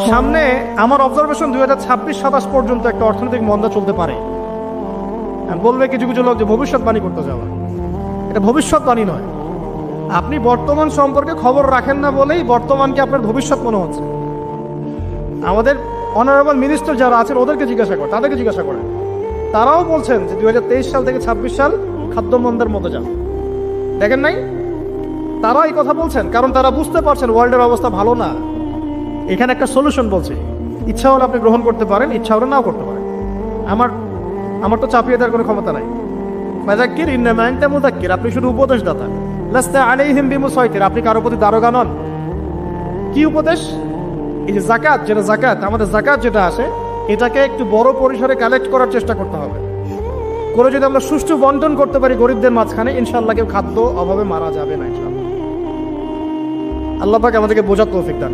সামনে আমার অবজারভেশন 2026-27 পর্যন্ত একটা অর্থনৈতিক মন্দা চলতে পারে। আর বলবে কিছু কিছু লোক যে ভবিষ্যৎবাণী করতে যাওয়া, এটা ভবিষ্যৎবাণী নয়। আপনি বর্তমান সম্পর্কে খবর রাখেন না বলেই বর্তমানকে আপনার ভবিষ্যৎ মনে হচ্ছে। আমাদের অনারেবল মিনিস্টার যারা আছেন ওদেরকে জিজ্ঞাসা করেন, তাদেরকে জিজ্ঞাসা করেন, তারাও বলছেন যে 2023 সাল থেকে 26 সাল খাদ্য মন্দার মতো যান। দেখেন নাই, তারা এই কথা বলছেন কারণ তারা বুঝতে পারছেন ওয়ার্ল্ডের অবস্থা ভালো না। এখানে একটা সলিউশন বলছে, ইচ্ছা হলে আপনি গ্রহণ করতে পারেন, ইচ্ছা হলে নাও করতে পারেন। আমার তো চাপিয়ে দেওয়ার কোনো ক্ষমতা নাই। ফাযাক্কির ইন্নামা আনতা মুযাক্কির, আপনি শুধু উপদেশদাতা। লাস্তা আলাইহিম বিমুসাইতির, আপনি কারো প্রতি দারোগা নন। কি উপদেশ? এই যে যাকাত, যেটা যাকাত, আমাদের যাকাত যেটা আসে, এটাকে একটু বড় পরিসরে কালেক্ট করার চেষ্টা করতে হবে। করে যদি আমরা সুষ্ঠু বন্টন করতে পারি গরিবদের মাঝখানে, ইনশাআল্লাহ কেউ খাদ্য অভাবে মারা যাবে না ইনশাআল্লাহ। আল্লাহ পাক আমাদেরকে বোঝার তৌফিক দান।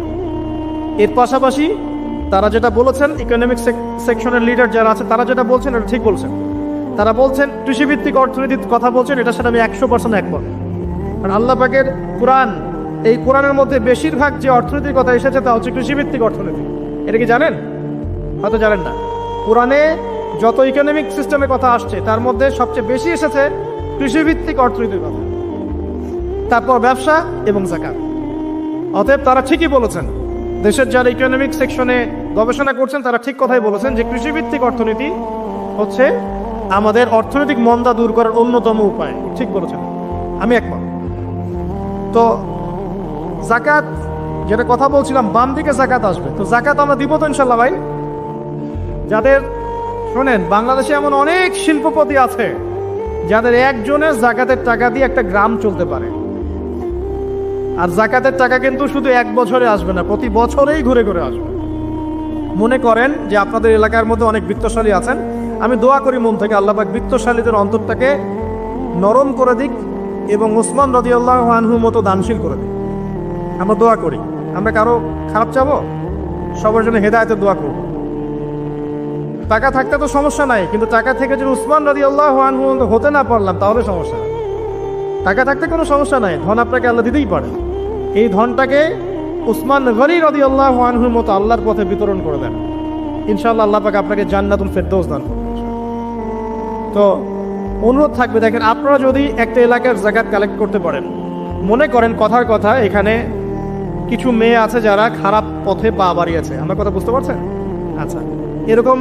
এর পাশাপাশি তারা যেটা বলেছেন, ইকোনমিক সেকশনের লিডার যারা আছে তারা যেটা বলছেন এটা ঠিক বলছেন। তারা বলছেন কৃষিভিত্তিক অর্থনীতির কথা বলছেন, এটার সাথে আমি 100% একমত। কারণ আল্লাহ পাকের কোরআন, এই কোরআনের মধ্যে বেশিরভাগ যে অর্থনীতির কথা এসেছে তা হচ্ছে কৃষিভিত্তিক অর্থনীতি। এটা কি জানেন? হয়তো জানেন না। কোরআনে যত ইকোনমিক সিস্টেমের কথা আসছে তার মধ্যে সবচেয়ে বেশি এসেছে কৃষিভিত্তিক অর্থনীতির কথা, তারপর ব্যবসা এবং যাকাত। অতএব তারা ঠিকই বলেছেন, দেশের যারা ইকোনমিক সেকশনে গবেষণা করছেন তারা ঠিক কথাই বলেছেন যে কৃষিভিত্তিক অর্থনীতি হচ্ছে আমাদের অর্থনৈতিক মন্দা দূর করার অন্যতম উপায়। ঠিক বলেছেন, আমি একমত। তো যাকাত যেটা কথা বলছিলাম, বাম দিকে যাকাত আসবে, তো যাকাত আমরা দিব তো ইনশাল্লাহ ভাই। যাদের শোনেন, বাংলাদেশে এমন অনেক শিল্পপতি আছে যাদের একজনের যাকাতের টাকা দিয়ে একটা গ্রাম চলতে পারে। আর যাকাতের টাকা কিন্তু শুধু এক বছরে আসবে না, প্রতি বছরেই ঘুরে ঘুরে আসবে। মনে করেন যে আপনাদের এলাকার মধ্যে অনেক বৃত্তশালী আছেন, আমি দোয়া করি মন থেকে আল্লাহ পাক বৃত্তশালীদের অন্তরটাকে নরম করে দিক এবং উসমান রাদিয়াল্লাহু আনহুর মতো দানশীল করে দিক। আমরা দোয়া করি, আমরা কারো খারাপ চাবো, সবার জন্য হেদায়েতের দোয়া করব। টাকা থাকতে তো সমস্যা নাই, কিন্তু টাকা থেকে যদি উসমান রাদিয়াল্লাহু আনহু হতে না পারলাম তাহলে সমস্যা। টাকা থাকতে কোনো সমস্যা নাই, ধন আপনাকে আল্লাহ দিতেই পারে। এই ধনটাকে উসমান গনি রাদিয়াল্লাহু আনহুর মতো আল্লাহর পথে বিতরণ করে দেন, ইনশাআল্লাহ আল্লাহ পাক আপনাকে জান্নাতুল ফেরদৌস দান করবেন। তো অনুরোধ থাকবে, দেখেন আপনারা যদি একটা এলাকার যাকাত কালেক্ট করতে পারেন, মনে করেন কথার কথা এখানে কিছু মেয়ে আছে যারা খারাপ পথে পা বাড়িয়েছে, আমার কথা বুঝতে পারছেন? আচ্ছা, এরকম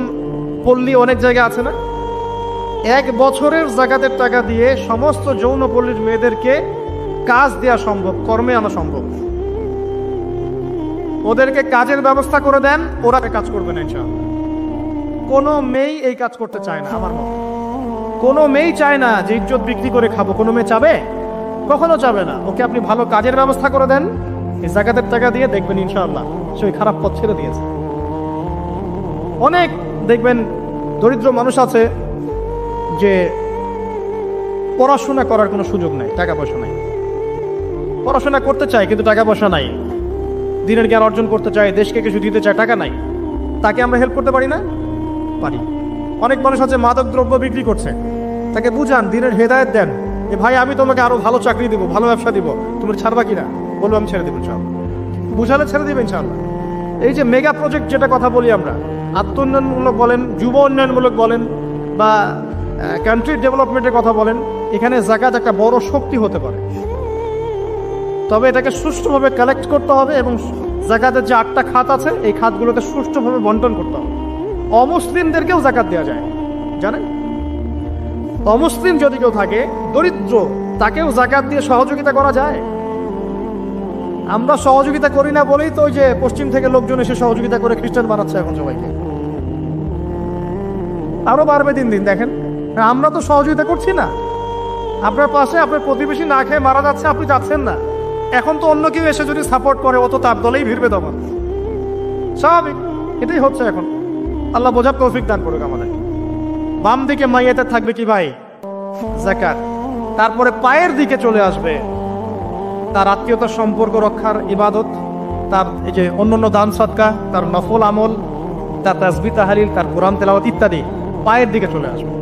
পল্লী অনেক জায়গা আছে না? এক বছরের যাকাতের টাকা দিয়ে সমস্ত যৌনপল্লীর মেয়েদেরকে কাজ দেওয়া সম্ভব, কর্মে আনা সম্ভব। ওদেরকে কাজের ব্যবস্থা করে দেন, ওরা কাজ করবে না ইনশাআল্লাহ। কোনো মেয়ে এই কাজ করতে চায় না, আমার মত কোনো মেয়ে চায় না যে ইজ্জত বিক্রি করে খাবো। কোনো মেয়ে চাবে? কখনো চাবে না। ওকে আপনি ভালো কাজের ব্যবস্থা করে দেন, এই যাকাতের টাকা দিয়ে, দেখবেন ইনশাআল্লাহ সে ওই খারাপ পথ ছেড়ে দিয়েছে। অনেক দেখবেন দরিদ্র মানুষ আছে যে পড়াশোনা করার কোনো সুযোগ নাই, টাকা পয়সা নাই, পড়াশোনা করতে চায় কিন্তু টাকা পয়সা নাই, দিনের জ্ঞান অর্জন করতে চায়, দেশকে কিছু দিতে চায়, টাকা নাই। তাকে আমরা হেল্প করতে পারি না? পারি। অনেক মানুষ আছে মাদক দ্রব্য বিক্রি করছে, তাকে বুঝান, দিনের হেদায়েত দেন, যে ভাই আমি তোমাকে আরো ভালো চাকরি দিব, ভালো ব্যবসা দিব, তুমি ছাড়বা কিনা? বলবো আমি ছেড়ে দেবো ইনশাআল্লাহ। বুঝালে ছেড়ে দিবে ইনশাআল্লাহ। এই যে মেগা প্রজেক্ট যেটা কথা বলি আমরা, আত্ম উন্নয়নমূলক বলেন, যুব উন্নয়নমূলক বলেন, বা কান্ট্রি ডেভেলপমেন্টের কথা বলেন, এখানে যাকাত একটা বড় শক্তি হতে পারে। তবে এটাকে সুষ্ঠুভাবে কালেক্ট করতে হবে এবং যাকাতের যে 8টা খাত আছে এই খাতগুলোকে সুষ্ঠুভাবে বন্টন করতে হবে। অমুসলিমদেরকেও যাকাত দেওয়া যায়, জানেন? অমুসলিম যদি কেউ থাকে, দরিদ্র, তাকেও যাকাত দিয়ে সহযোগিতা করা যায়। আমরা সহযোগিতা করি না বলেই তো ওই যে পশ্চিম থেকে লোকজন এসে সহযোগিতা করে খ্রিস্টান বানাচ্ছে এখন সবাইকে। আরো বাড়বে দিন দিন, দেখেন আমরা তো সহযোগিতা করছি না। আপনার পাশে আপনার প্রতিবেশী না খেয়ে মারা যাচ্ছে, আপনি যাচ্ছেন না। এখন তো অন্য কেউ এসে যদি সাপোর্ট করে, ও তো তার দলেই ভিড়বে তখন, স্বাভাবিক। এটাই হচ্ছে এখন। আল্লাহ বোঝার তৌফিক দান করুক আমাদের। বাম দিকে মাইয়াতে থাকবে কি ভাই? যাকাত। তারপরে পায়ের দিকে চলে আসবে তার আত্মীয়তার সম্পর্ক রক্ষার ইবাদত, তার এই যে অন্যান্য দান সদকা, তার নফল আমল, তার তাসবিহ তাহলিল, তার কোরআন তেলাওয়াত ইত্যাদি পায়ের দিকে চলে আসবে।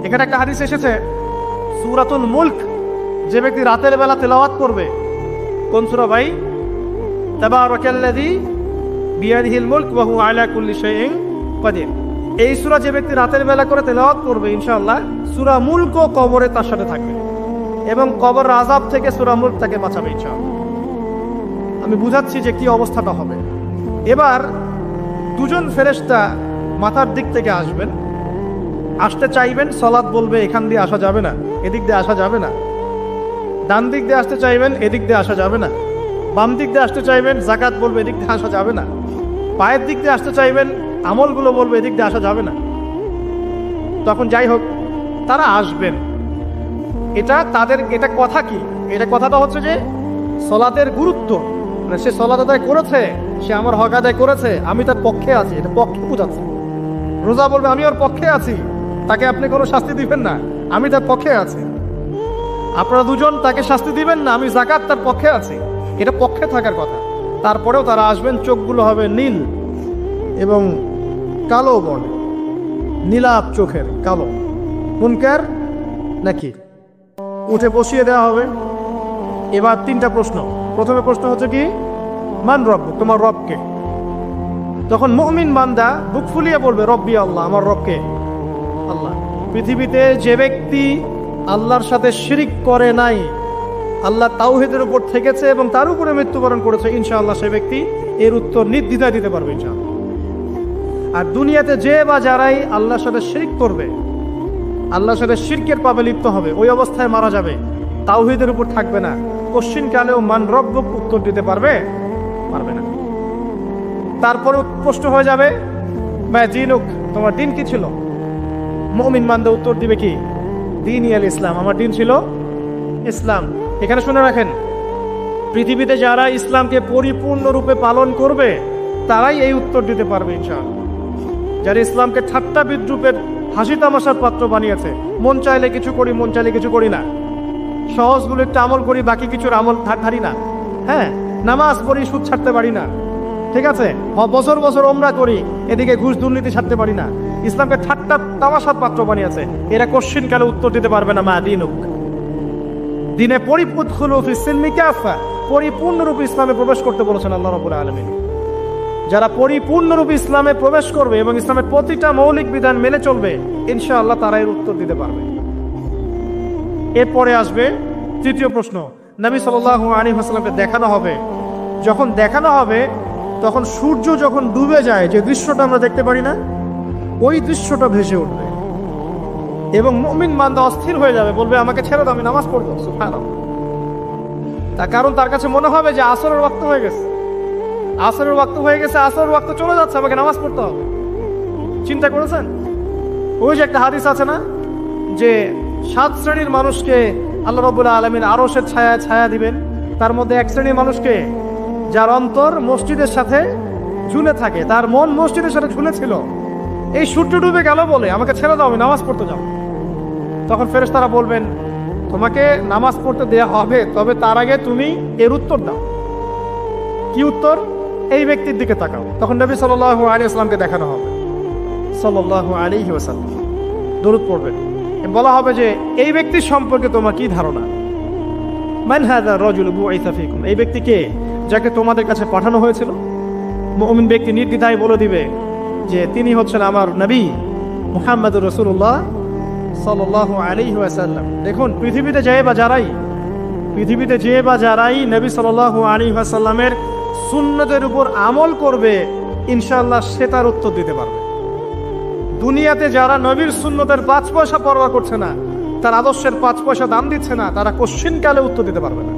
এখানে একটা হাদিস এসেছে, সূরাতুল মুলক যে ব্যক্তি রাতের বেলা তেলাওয়াত করবে, কোন সূরা ভাই? তাবারাকাল্লাযী বিয়াদিহিল মুলক ওয়া হুয়া আলা কুল্লি শাইইন কাদির। এই সূরা যে ব্যক্তি রাতের বেলা করে তেলাওয়াত করবে ইনশাআল্লাহ সূরা মুলক কবরে তার সাথে থাকবে এবং কবর আযাব থেকে সূরা মুলক তাকে বাঁচাবে ইনশাআল্লাহ। আমি বুঝাচ্ছি যে কি অবস্থাটা হবে। এবার দুজন ফেরেশতা মাথার দিক থেকে আসবেন, আসতে চাইবেন, সালাত বলবে এখান দিয়ে আসা যাবে না, এদিক দিয়ে আসা যাবে না। ডান দিক দিয়ে আসতে চাইবেন, এদিক দিয়ে আসা যাবে না। বাম দিক দিয়ে আসতে চাইবেন, যাকাত বলবে এদিক দিয়ে আসা যাবে না। পায়ের দিক দিয়ে আসতে চাইবেন, আমলগুলো বলবে এদিক দিয়ে আসা যাবে না। তখন যাই হোক তারা আসবেন। এটা কথা কি? এটা কথাটা হচ্ছে যে সালাতের গুরুত্ব, মানে সে সালাত আদায় করেছে, সে আমার হক আদায় করেছে, আমি তার পক্ষে আছি, এটা পক্ষে বোঝাচ্ছে। রোজা বলবে আমি ওর পক্ষে আছি, তাকে আপনি কোনো শাস্তি দিবেন না, আমি তার পক্ষে আছি। আপনারা দুজন তাকে শাস্তি দিবেন না, আমি যাকাত তার পক্ষে আছি, এটা পক্ষে থাকার কথা। তারপরেও তারা আসবেন, চোখগুলো হবে নীল এবং কালো বর্ণের, নীলাপ চোখের কালো। মুনকার নাকি উঠে বসিয়ে দেওয়া হবে। এবার তিনটা প্রশ্ন। প্রথমে প্রশ্ন হচ্ছে কি, মান রব্বুক, তোমার রবকে? তখন মুমিন বান্দা বুক ফুলিয়ে বলবে রব্বি আল্লাহ, আমার রবকে আল্লাহ। পৃথিবীতে যে ব্যক্তি আল্লাহর সাথে শিরিক করে নাই, আল্লাহ তাওহীদের উপর থেকেছে এবং তার উপরে মৃত্যুবরণ করেছে, ইনশাআল্লাহ সে ব্যক্তি এর উত্তর নির্দ্বিধায় দিতে পারবে ইনশাআল্লাহ। আর দুনিয়াতে যে বা যারাই আল্লাহর সাথে শিরিক করবে, আল্লাহর সাথে শিরকের পাবে লিপ্ত হবে, ওই অবস্থায় মারা যাবে, তাওহীদের উপর থাকবে না, কোশ্চিনকালেও মান রব্বুক উত্তর দিতে পারবে না। তারপরে প্রশ্ন হয়ে যাবে মা দিনুক, তোমার দিন কি ছিল? মুমিন বান্দা উত্তর দিবে কি, দীনি আল ইসলাম, আমার দিন ছিল ইসলাম। এখানে শুনে রাখেন, পৃথিবীতে যারা ইসলামকে পরিপূর্ণরূপে পালন করবে তারাই এই উত্তর দিতে পারবে ইনশাআল্লাহ। যারা ইসলামকে ঠাট্টা বিদ্রুপের হাসি তামাশার পাত্র বানিয়েছে, মন চাইলে কিছু করি, মন চাইলে কিছু করি না, সহজগুলো একটু আমল করি, বাকি কিছুর আমল ধারি না, হ্যাঁ নামাজ পড়ি, সুদ ছাড়তে পারি না, ঠিক আছে, বছর বছর ওমরা করি, এদিকে ঘুষ দুর্নীতি ছাড়তে পারি না, ইসলামকে ঠাট্টা তামাশার পাত্র বানিয়েছে, এরা কোশ্চিন কালে উত্তর দিতে পারবে না মা দিনুক, দিনে পরিপূর্ণরূপে ইসলামে প্রবেশ করতে বলেছেন আল্লাহ রাব্বুল আলামিন। যারা পরিপূর্ণরূপে ইসলামে প্রবেশ করবে এবং ইসলামের প্রতিটা মৌলিক বিধান মেনে চলবে, ইনশাআল্লাহ তারা এর উত্তর দিতে পারবে। এরপরে আসবে তৃতীয় প্রশ্ন। নবী সাল্লাল্লাহু আলাইহি ওয়াসাল্লামকে দেখানো হবে, যখন দেখানো হবে তখন সূর্য যখন ডুবে যায়, যে দৃশ্যটা আমরা দেখতে পারি না, ওই দৃশ্যটা ভেসে উঠবে এবং মুমিন বান্দা অস্থির হয়ে যাবে, বলবে আমাকে ছেড়ে দাও, আমি নামাজ পড়বো। সুবহানাল্লাহ। তার কারণ তার কাছে মনে হবে যে আসরের ওয়াক্ত হয়ে গেছে, আসরের ওয়াক্ত চলে যাচ্ছে, আমাকে নামাজ পড়তে হবে। চিন্তা করেছেন? ওই যে একটা হাদিস আছে না, যে 7 শ্রেণীর মানুষকে আল্লাহ রাব্বুল আলামিন আরশের ছায়া দিবেন, তার মধ্যে এক শ্রেণীর মানুষকে যার অন্তর মসজিদের সাথে ঝুলে থাকে, তার মন মসজিদের সাথে ঝুলে ছিল, এই সূর্য ডুবে গেল বলে আমাকে ছেড়ে দাও, আমি নামাজ পড়তে যাও। তখন ফেরেশতারা বলবেন তোমাকে নামাজ পড়তে দেয়া হবে, তবে তার আগে তুমি এর উত্তর দাও। কি উত্তর? এই ব্যক্তির দিকে তাকাও। তখন নবী সাল্লাল্লাহু আলাইহি ওয়াসাল্লামকে দেখানো হবে, সাল্লাল্লাহু আলাইহি ওয়াসাল্লাম দরুদ পড়বেন, বলা হবে যে এই ব্যক্তির সম্পর্কে তোমার কি ধারণা? মান হাযা রাজুল বুইসা ফীকুম, এই ব্যক্তি কে, যাকে তোমাদের কাছে পাঠানো হয়েছিল? মুমিন ব্যক্তি নির্দ্বিধায় বলে দিবে যে তিনি হচ্ছেন আমার নবী মুহাম্মদুর রাসূলুল্লাহ সাল্লাল্লাহু আলাইহি ওয়াসাল্লাম। দেখুন, পৃথিবীতে যে বা যারাই নবী সাল্লাল্লাহু আলাইহি ওয়াসাল্লামের সুন্নতের উপর আমল করবে, ইনশাআল্লাহ সে তার উত্তর দিতে পারবে। দুনিয়াতে যারা নবীর সুন্নতের 5 পয়সা পরোয়া করছে না, তার আদর্শের 5 পয়সা দাম দিচ্ছে না, তারা কোশ্চিন কালে উত্তর দিতে পারবে না।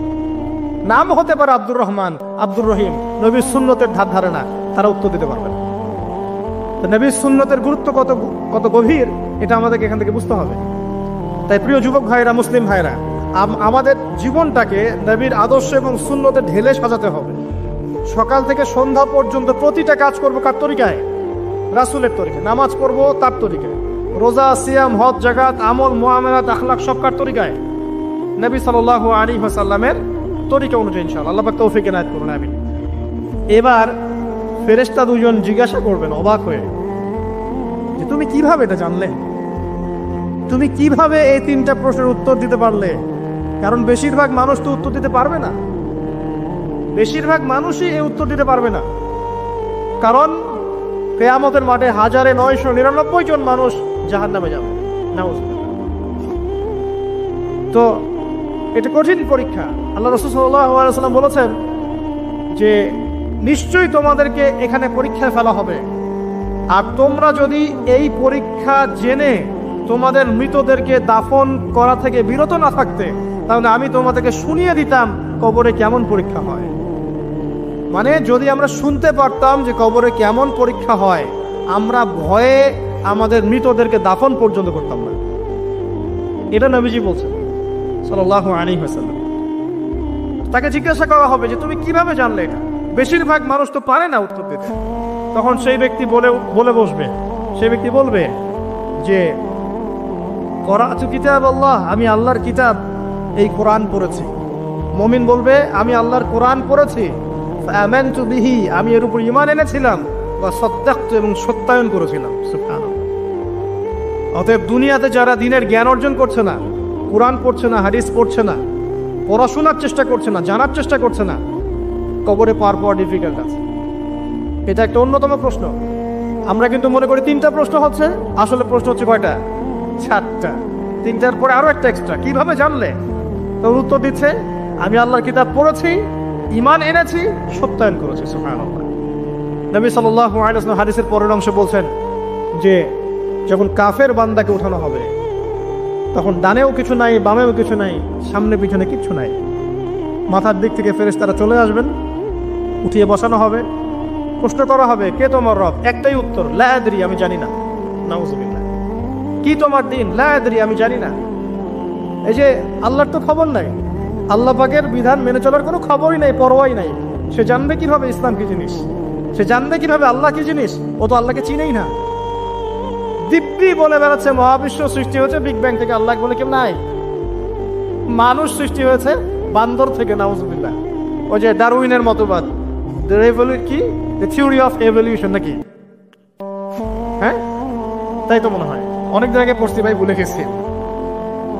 নাম হতে পারে আব্দুর রহমান, আব্দুর রহিম, নবীর সুন্নতের ধার ধারে না, তারা উত্তর দিতে পারবে না। নবীর সুন্নতের গুরুত্ব কত গভীর, এটা আমাদেরকে এখান থেকে বুঝতে হবে। তাই প্রিয় যুবক ভাইরা, মুসলিম ভাইরা, আমাদের জীবনটাকে নবীর আদর্শ এবং সুন্নতে ঢেলে সাজাতে হবে। সকাল থেকে সন্ধ্যা পর্যন্ত প্রতিটা কাজ করবো কার তরিকায়? রাসূলের তরিকায়। নামাজ পড়বো তার তরিকায়, রোজা, সিয়াম, হজ, জাকাত, আমল, মুআমালাত, আখলাক সব কার তরিকায়? নবী সাল্লাল্লাহু আলাইহি ওয়াসাল্লামের তরিকা অনুযায়ী ইনশাআল্লাহ। আল্লাহ পাক তৌফিক এনায়েত করুন, আমিন। এবার ফেরেশতা দুজন জিজ্ঞাসা করবেন অবাক হয়ে যে তুমি কিভাবে এটা জানলে, তুমি কিভাবে এই 3টা প্রশ্নের উত্তর দিতে পারলে? কারণ বেশিরভাগ মানুষ তো উত্তর দিতে পারবে না, বেশিরভাগ মানুষই এই উত্তর দিতে পারবে না। কারণ কিয়ামতের মাঠে 1999 জন মানুষ জাহান্নামে যাবে। নাউজুবিল্লাহ। তো এটা কঠিন পরীক্ষা। আল্লাহ রাসূল সাল্লাল্লাহু আলাইহি ওয়াসাল্লাম বলেছেন যে নিশ্চয়ই তোমাদেরকে এখানে পরীক্ষায় ফেলা হবে, আর তোমরা যদি এই পরীক্ষা জেনে তোমাদের মৃতদেরকে দাফন করা থেকে বিরত না থাকতে, তাহলে আমি তোমাদেরকে শুনিয়ে দিতাম কবরে কেমন পরীক্ষা হয়। মানে যদি আমরা শুনতে পারতাম যে কবরে কেমন পরীক্ষা হয়, আমরা ভয়ে আমাদের মৃতদেরকে দাফন পর্যন্ত করতাম না। এটা নবীজি বলছেন সাল্লাল্লাহু আলাইহি ওয়াসাল্লাম। তাকে জিজ্ঞাসা করা হবে যে তুমি কিভাবে জানলে এটা? বেশিরভাগ মানুষ তো পারে না উত্তর দিতে। তখন সেই ব্যক্তি বলে বসবে, সেই ব্যক্তি বলবে যে করাতু কিতাব আল্লাহ, আমি আল্লাহর কিতাব এই কোরআন পড়েছি। মুমিন বলবে আমি আল্লাহর কোরআন পড়েছি, আমানতু বিহি, আমি এর উপর ঈমান এনেছিলাম, ওয়া সাদ্দাকতু, এবং সত্যায়ন করেছিলাম। সুবহানাল্লাহ। অতএব দুনিয়াতে যারা দ্বীনের জ্ঞান অর্জন করছে না, কোরআন পড়ছে না, হাদিস পড়ছে না, পড়াশোনার চেষ্টা করছে না, জানার চেষ্টা করছে না, কবরে পাওয়া ডিফিকাল্ট আছে। এটা একটা অন্যতম প্রশ্ন। আমরা কিন্তু মনে করি 3টা প্রশ্ন হচ্ছে, আসলে প্রশ্ন হচ্ছে কয়টা? 4টা। 3টার পরে আরো একটা এক্সট্রা। কিভাবে জানলে? তো উত্তর দিচ্ছে আমি আল্লাহর কিতাব পড়েছি, ঈমান এনেছি, সত্যায়ন করেছি। সুবহানাল্লাহ। নবী সাল্লাল্লাহু আলাইহি ওয়াসাল্লাম হাদিসের পরের অংশে বলছেন যে যখন কাফের বান্দাকে উঠানো হবে, তখন ডানেও কিছু নাই, বামেও কিছু নাই, সামনে পিছনে কিচ্ছু নাই। মাথার দিক থেকে ফেরেশতারা চলে আসবেন, উঠিয়ে বসানো হবে, প্রশ্ন করা হবে কে তোমার রব? একটাই উত্তর, লা আদরি, আমি জানি না। নাউজুবিল্লাহ। কি তোমার দিন? লা আদরি, আমি জানি না। এই যে আল্লাহর তো খবর নাই, আল্লাহ পাকের বিধান মেনে চলার কোনো খবরই নাই, পরোয়াই নাই। সে জানবে কিভাবে ইসলাম কি জিনিস? সে জানবে কিভাবে আল্লাহ কি জিনিস? ও তো আল্লাহকে চিনেই না। দিব্যি বলে বেড়াচ্ছে মহাবিশ্ব সৃষ্টি হয়েছে বিগ ব্যাং থেকে, আল্লাহ বলে কেউ নাই। মানুষ সৃষ্টি হয়েছে বান্দর থেকে। নাউজুবিল্লাহ। ওই যে ডারউইনের মতবাদ, কি দ্য থিওরি অফ এভলিউশন নাকি? হ্যাঁ, তাই তো মনে হয়। অনেক জায়গায় পড়ছি ভাই, ভুলে গেছি।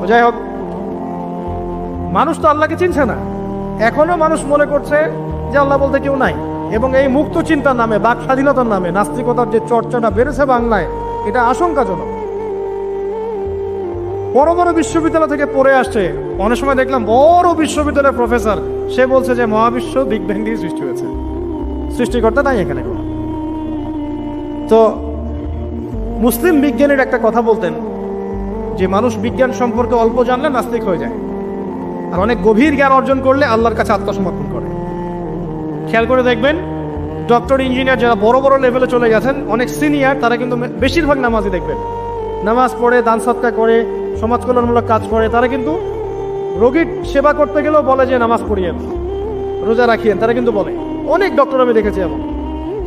যাই হোক, মানুষ তো আল্লাহকে চিনছে না। এখনো মানুষ মনে করছে যে আল্লাহ বলতে কেউ নাই, এবং এই মুক্ত চিন্তার নামে, বাক স্বাধীনতার নামে নাস্তিকতার যে চর্চাটা বেড়েছে বাংলায়, এটা আশঙ্কাজনক। বড় বড় বিশ্ববিদ্যালয় থেকে পড়ে আসছে, অনেক সময় দেখলাম বড় বিশ্ববিদ্যালয়ের প্রফেসর, সে বলছে যে মহাবিশ্ব বিগ ব্যাং দিয়ে সৃষ্টি হয়েছে, সৃষ্টিকর্তা নাই এখানে কোনো। তো মুসলিম বিজ্ঞানীর একটা কথা বলতেন যে মানুষ বিজ্ঞান সম্পর্কে অল্প জানলে নাস্তিক হয়ে যায়, আর অনেক গভীর জ্ঞান অর্জন করলে আল্লাহর কাছে আত্মসমর্পণ করে। খেয়াল করে দেখবেন, ডক্টর, ইঞ্জিনিয়ার যারা বড় বড় লেভেলে চলে গেছেন, অনেক সিনিয়র, তারা কিন্তু বেশিরভাগ নামাজি দেখবেন, নামাজ পড়ে, দান সদকা করে, সমাজ কল্যাণমূলক কাজ করে। তারা কিন্তু রোগীর সেবা করতে গেলেও বলে যে নামাজ পড়িয়েন, রোজা রাখিয়েন, তারা কিন্তু বলে। অনেক ডক্টর আমি দেখেছি এমন,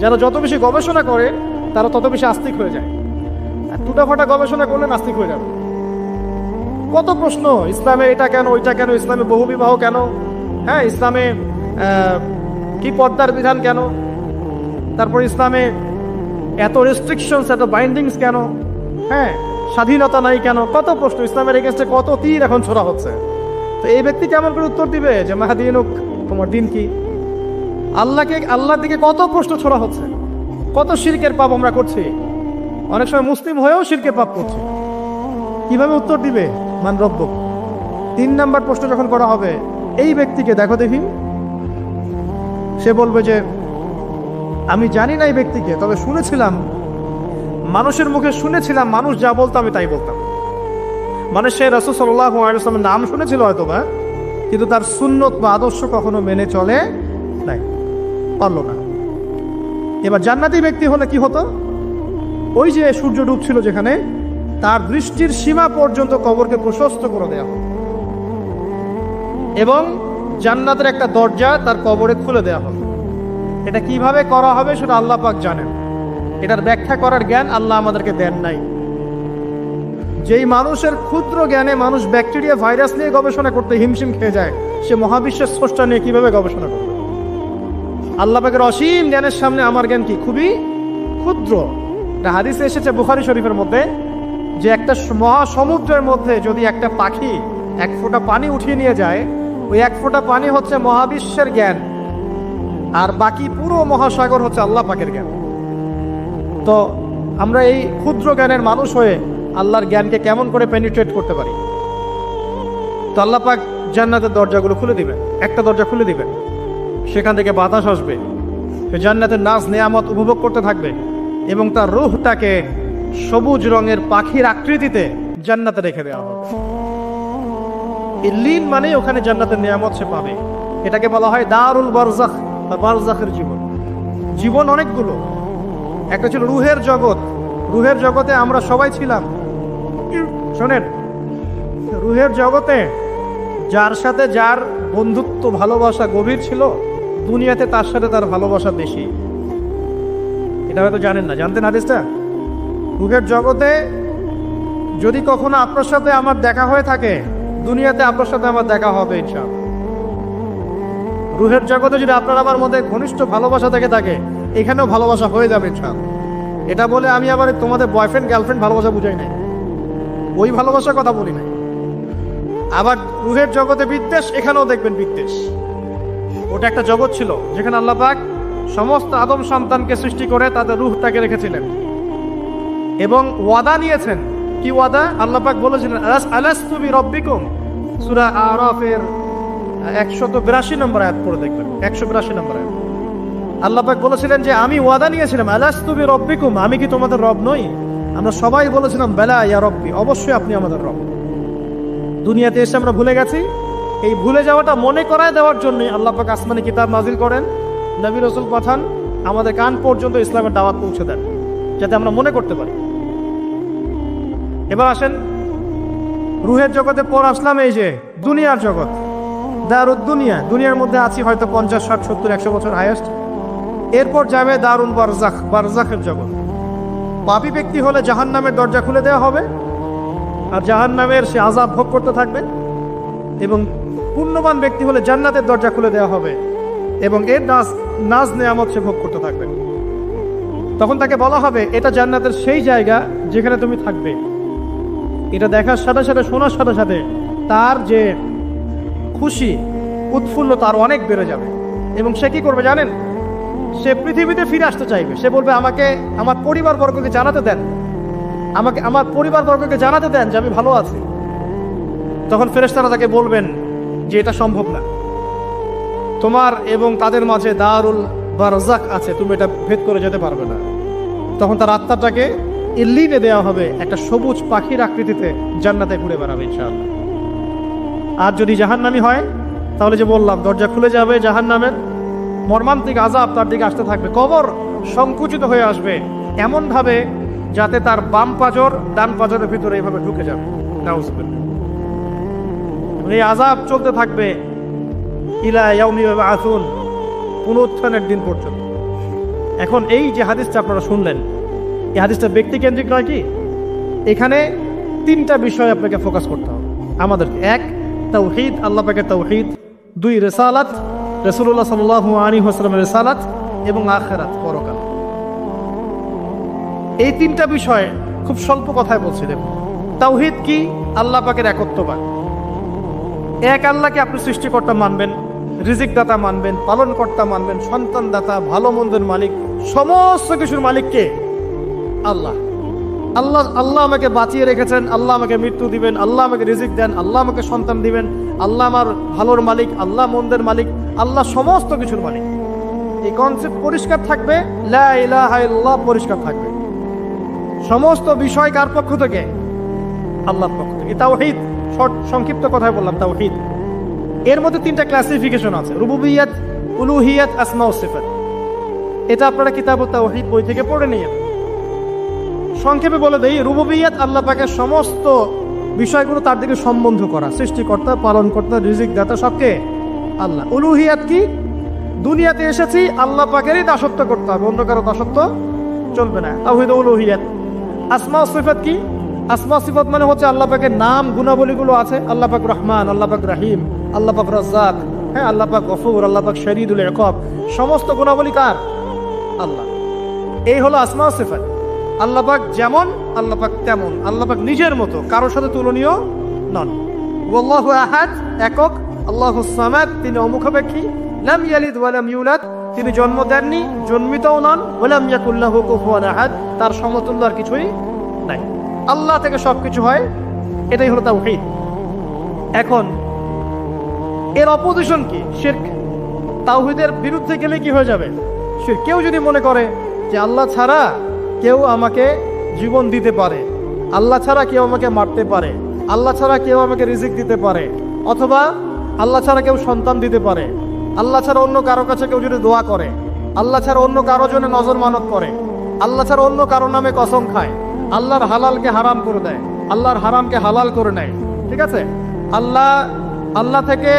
যারা যত বেশি গবেষণা করে তারা তত বেশি আস্তিক হয়ে যায়, আর টুটাফাটা গবেষণা করলে নাস্তিক হয়ে যাবে। কত প্রশ্ন, ইসলামে এটা কেন, ওইটা কেন, ইসলামে বহুবিবাহ কেন, হ্যাঁ, ইসলামে কি পর্দার বিধান কেন, তারপর ইসলামে এত রেস্ট্রিকশনস, এত বাইন্ডিংস কেন, হ্যাঁ, স্বাধীনতা নাই কেন, কত প্রশ্ন। ইসলামের এগেন্স্টে কত তীর এখন ছোড়া হচ্ছে। তো এই ব্যক্তি কেমন করে উত্তর দিবে যে মাহদিনুক, তোমার দিন কি? আল্লাহর দিকে কত প্রশ্ন ছোড়া হচ্ছে, কত শিরকের পাপ আমরা করছি, অনেক সময় মুসলিম হয়েও শিরকের পাপ করছি। কিভাবে উত্তর দিবে? মান রব্বুক। 3 নাম্বার প্রশ্ন যখন করা হবে, এই ব্যক্তিকে দেখো দেখি, সে বলবে যে আমি জানি না এই ব্যক্তিকে, তবে শুনেছিলাম, মানুষের মুখে শুনেছিলাম, মানুষ যা বলতো আমি তাই বলতাম। মানে সে রাসূল সাল্লাল্লাহু আলাইহি ওয়াসাল্লামের নাম শুনেছিল হয়তো বা, কিন্তু তার সুন্নত বা আদর্শ কখনো মেনে চলে নাই, পারল না। এবার জান্নাতি ব্যক্তি হলে কি হতো? ওই যে সূর্য ডুবছিল যেখানে, তার দৃষ্টির সীমা পর্যন্ত কবরকে প্রশস্ত করে দেওয়া হবে, এবং জান্নাতের একটা দরজা তার কবরে খুলে দেওয়া হবে। এটা কিভাবে করা হবে সেটা আল্লাহ পাক জানেন, এটার ব্যাখ্যা করার জ্ঞান আল্লাহ আমাদেরকে দেন নাই। যেই মানুষের ক্ষুদ্র জ্ঞানে মানুষ ব্যাকটেরিয়া, ভাইরাস নিয়ে গবেষণা করতে হিমশিম খেয়ে যায়, সে মহাবিশ্বের স্রষ্টা নিয়ে কিভাবে গবেষণা করবে? আল্লাহ পাকের অসীম জ্ঞানের সামনে আমার জ্ঞান কি? খুবই ক্ষুদ্র। একটা হাদিসে এসেছে বুখারী শরীফের মধ্যে, যে একটা মহাসমুদ্রের মধ্যে যদি একটা পাখি 1 ফোঁটা পানি উঠিয়ে নিয়ে যায়, ওই 1 ফোঁটা পানি হচ্ছে মহাবিশ্বের জ্ঞান, আর বাকি পুরো মহাসাগর হচ্ছে আল্লাহ পাকের জ্ঞান। তো আমরা এই ক্ষুদ্র জ্ঞানের মানুষ হয়ে আল্লাহর জ্ঞানকে কেমন করে পেনিট্রেট করতে পারি? তো আল্লাহ পাক জান্নাতের দরজাগুলো খুলে দিবেন, একটা দরজা খুলে দিবেন, সেখান থেকে বাতাস আসবে, জান্নাতের নাজ নেয়ামত উপভোগ করতে থাকবে এবং তার রূহটাকে সবুজ রঙের পাখির আকৃতিতে জান্নাতে রেখে দেওয়া হবে। ইল্লিন মানে ওখানে জান্নাতের নিয়ামত সে পাবে। এটাকে বলা হয় দারুল বারজাখ বা বারজাখের জীবন। জীবন অনেকগুলো, একটা ছিল রুহের জগৎ। রুহের জগতে আমরা সবাই ছিলাম। শোনেন, রুহের জগতে যার সাথে যার বন্ধুত্ব ভালোবাসা গভীর ছিল, দুনিয়াতে তার সাথে তার ভালোবাসা বেশি। এটা হয়তো জানেন না, জানতেন হাদিসটা? রুহের জগতে যদি কখনো আপনার সাথে আমার দেখা হয়ে থাকে, দুনিয়াতে আপনার সাথে আমার দেখা হবে ইনশাআল্লাহ। রুহের জগতে যদি আপনার আমার মধ্যে ঘনিষ্ঠ ভালোবাসা থেকে থাকে, এখানেও ভালোবাসা হয়ে যাবে ইনশাআল্লাহ। এটা বলে আমি আবার তোমাদের বয়ফ্রেন্ড গার্লফ্রেন্ড ভালোবাসা বুঝাই নাই, ওই ভালোবাসার কথা বলি নাই। আবার রুহের জগতে বিদ্বেষ, এখানেও দেখবেন বিদ্বেষ। ওটা একটা জগৎ ছিল যেখানে আল্লাহ পাক সমস্ত আদম সন্তানকে সৃষ্টি করে তাদের রুহটাকে রেখেছিলেন এবং ওয়াদা নিয়েছেন। কি ওয়াদা? আল্লাহ পাক বলেছিলেন আলাস্তু বিরব্বিকুম, সূরা আরাফের 182 নম্বর আয়াত পড়ে দেখবেন, 182 নম্বর আয়াত। আল্লাহ পাক বলেছিলেন যে আমি ওয়াদা নিয়েছিলাম, আলাস্তু বিরব্বিকুম, আমি কি তোমাদের রব নই? আমরা সবাই বলেছিলাম বেলা ইয়া রব্বি, অবশ্যই আপনি আমাদের রব। দুনিয়াতে এসে আমরা ভুলে গেছি। এই ভুলে যাওয়াটা মনে করায় দেওয়ার জন্যই আল্লাহ পাক আসমানে কিতাব নাজিল করেন, নবী রাসূল পাঠান, আমাদের কান পর্যন্ত ইসলামের দাওয়াত পৌঁছে দেন, যাতে আমরা মনে করতে পারি। এবার আসেন রুহের জগতে পর আসলাম এই যে দুনিয়ার জগৎ, দারুদ দুনিয়া। দুনিয়ার মধ্যে আছি হয়তো 50, 60, 70, 100 বছর হাইয়েস্ট। এরপর যাবে দারুল বারজাখ, বারজাখের জগৎ। পাপী ব্যক্তি হলে জাহান্নামের দরজা খুলে দেওয়া হবে আর জাহান্নামের সে আযাব ভোগ করতে থাকবে, এবং পুণ্যবান ব্যক্তি হলে জান্নাতের দরজা খুলে দেওয়া হবে এবং এর নাজ নেয়ামত সে ভোগ করতে থাকবে। তখন তাকে বলা হবে এটা জান্নাতের সেই জায়গা যেখানে তুমি থাকবে। এটা দেখার সাথে সাথে, শোনার সাথে সাথে তার যে খুশি উৎফুল্লতা আরো অনেক বেড়ে যাবে এবং সে কি করবে জানেন? সে পৃথিবীতে ফিরে আসতে চাইবে। সে বলবে আমাকে আমার পরিবারবর্গকে জানাতে দেন, আমাকে আমার পরিবারবর্গকে জানাতে দেন যে আমি ভালো আছি। তখন ফেরেশতারা তাকে বলবেন যে এটা সম্ভব না, তোমার এবং তাদের মাঝে দারুল বারজাখ আছে, তুমি এটা ভেদ করে যেতে পারবে না। তখন তার আত্মাটাকে ইল্লিনে দেওয়া হবে, একটা সবুজ পাখির আকৃতিতে জান্নাতে ঘুরে বেড়াবে ইনশাআল্লাহ। আর যদি জাহান্নামী হয় তাহলে যে বললাম দরজা খুলে যাবে, জাহান্নামের মর্মান্তিক আযাব তার দিকে আসতে থাকবে। কবর সংকুচিত হয়ে আসবে এমন ভাবে যাতে তার বাম পাজর ডান পাজরের ভিতরে এইভাবে ঢুকে যাবে। নাউযুবিল্লাহ। এই আযাব চলতে থাকবে ইলা ইয়াউমি ইউবআসুন, পুনরুত্থানের দিন পর্যন্ত। এখন এই যে হাদিসটা আপনারা শুনলেন, এই হাদিসটা ব্যক্তিকেন্দ্রিক নয় কি? এখানে তিনটা বিষয় আপনাকে ফোকাস করতে হবে আমাদেরকে। এক, তাওহীদ, আল্লাহ পাকের তাওহীদ। দুই, রিসালাত, রাসূলুল্লাহ সাল্লাল্লাহু আলাইহি ওয়াসাল্লামের রিসালাত, এবং আখিরাত, পরকাল। এই তিনটা বিষয় খুব স্বল্প কথায় বলছি। দেখুন, তাওহীদ কি? আল্লাহ পাকের একত্ববাদ। এক আল্লাহকে আপনি সৃষ্টিকর্তা মানবেন, রিজিক দাতা মানবেন, পালনকর্তা মানবেন, সন্তান দাতা, ভালো মন্দের মালিক, সমস্ত কিছুর মালিক কে? আল্লাহ। আল্লাহ আল্লাহ আমাকে বাঁচিয়ে রেখেছেন, আল্লাহ আমাকে মৃত্যু দিবেন, আল্লাহ আমাকে রিজিক দেন, আল্লাহ আমাকে সন্তান দিবেন, আল্লাহ আমার ভালোর মালিক, আল্লাহ মন্দের মালিক, আল্লাহ সমস্ত কিছুর মালিক। এই কনসেপ্ট পরিষ্কার থাকবে, লা ইলাহা ইল্লাল্লাহ পরিষ্কার থাকবে। সমস্ত বিষয় কার পক্ষ থেকে? আল্লাহর পক্ষ থেকে। তাওহীদ, শর্ট সংক্ষিপ্ত কথায় বললাম তাওহীদ। এর মধ্যে তিনটা ক্লাসিফিকেশন আছে: রুবুবিয়্যাত, উলুহিয়্যাত, আসমা ও সিফাত। এটা আপনারা কিতাবুত তাওহীদ বই থেকে পড়ে নিয়েন। সংক্ষেপে বলে দেই, রুবুবিয়্যাত আল্লাহ পাকের সমস্ত বিষয়গুলো তার দিকে সম্বন্ধ করা, সৃষ্টিকর্তা, পালনকর্তা, রিজিক দাতা সবকে আল্লাহ। উলুহিয়্যাত কি? দুনিয়াতে এসেছি আল্লাহ পাকেরই দাসত্ব করতে হবে, অন্য কারো দাসত্ব চলবে না, তাওহীদ উলুহিয়্যাত। আসমা ও সিফাত কি? আসমা সিফাত মানে হচ্ছে আল্লাহ পাকের নাম গুণাবলীগুলো আছে। আল্লাহ পাক রহমান, আল্লাহ পাক রহিম, আল্লাহ পাক রাজ্জাক, হ্যাঁ, আল্লাহ পাক গফুর, আল্লাহ পাক শরীদুল ইকাব, সমস্ত গুণাবলী কার? আল্লাহ। এই হলো আসমা সিফাত। আল্লাহ পাক যেমন, আল্লাহ পাক তেমন, আল্লাহ পাক নিজের মতো, কারোর সাথে তুলনীয় নন। আল্লাহু আহাদ, একক। আল্লাহুস সামাদ, তিনি অমুখাপেক্ষী। লাম ইয়ালিদ ওয়া লাম ইউলাদ তিনি জন্ম দেননি, জন্মিতও নন, ওয়ালাম ইয়াকুল লাহু কুফুয়ান আহাদ, তার সমতুল্য আর কিছুই নাই। আল্লাহ থেকে সবকিছু হয়, এটাই হলো তাওহীদ। এখন এর অপোজিশন কি? শিরক। তাওহীদের বিরুদ্ধে গেলে কি হয়ে যাবে? শিরক। কেউ যদি মনে করে যে আল্লাহ ছাড়া কেউ আমাকে জীবন দিতে পারে, আল্লাহ ছাড়া কেউ আমাকে মারতে পারে, আল্লাহ ছাড়া কেউ আমাকে রিজিক দিতে পারে, অথবা আল্লাহ ছাড়া কেউ সন্তান দিতে পারে, আল্লাহ ছাড়া অন্য কারো কাছে কেউ যদি দোয়া করে, আল্লাহ ছাড়া অন্য কারো জন্য নজর মানত করে, আল্লাহ ছাড়া অন্য কারো নামে কসম খায়, আল্লাহর হালালকে হারাম করে দেয়, আল্লাহর হারামকে হালাল করে নেয়, ঠিক আছে? আল্লাহ থেকে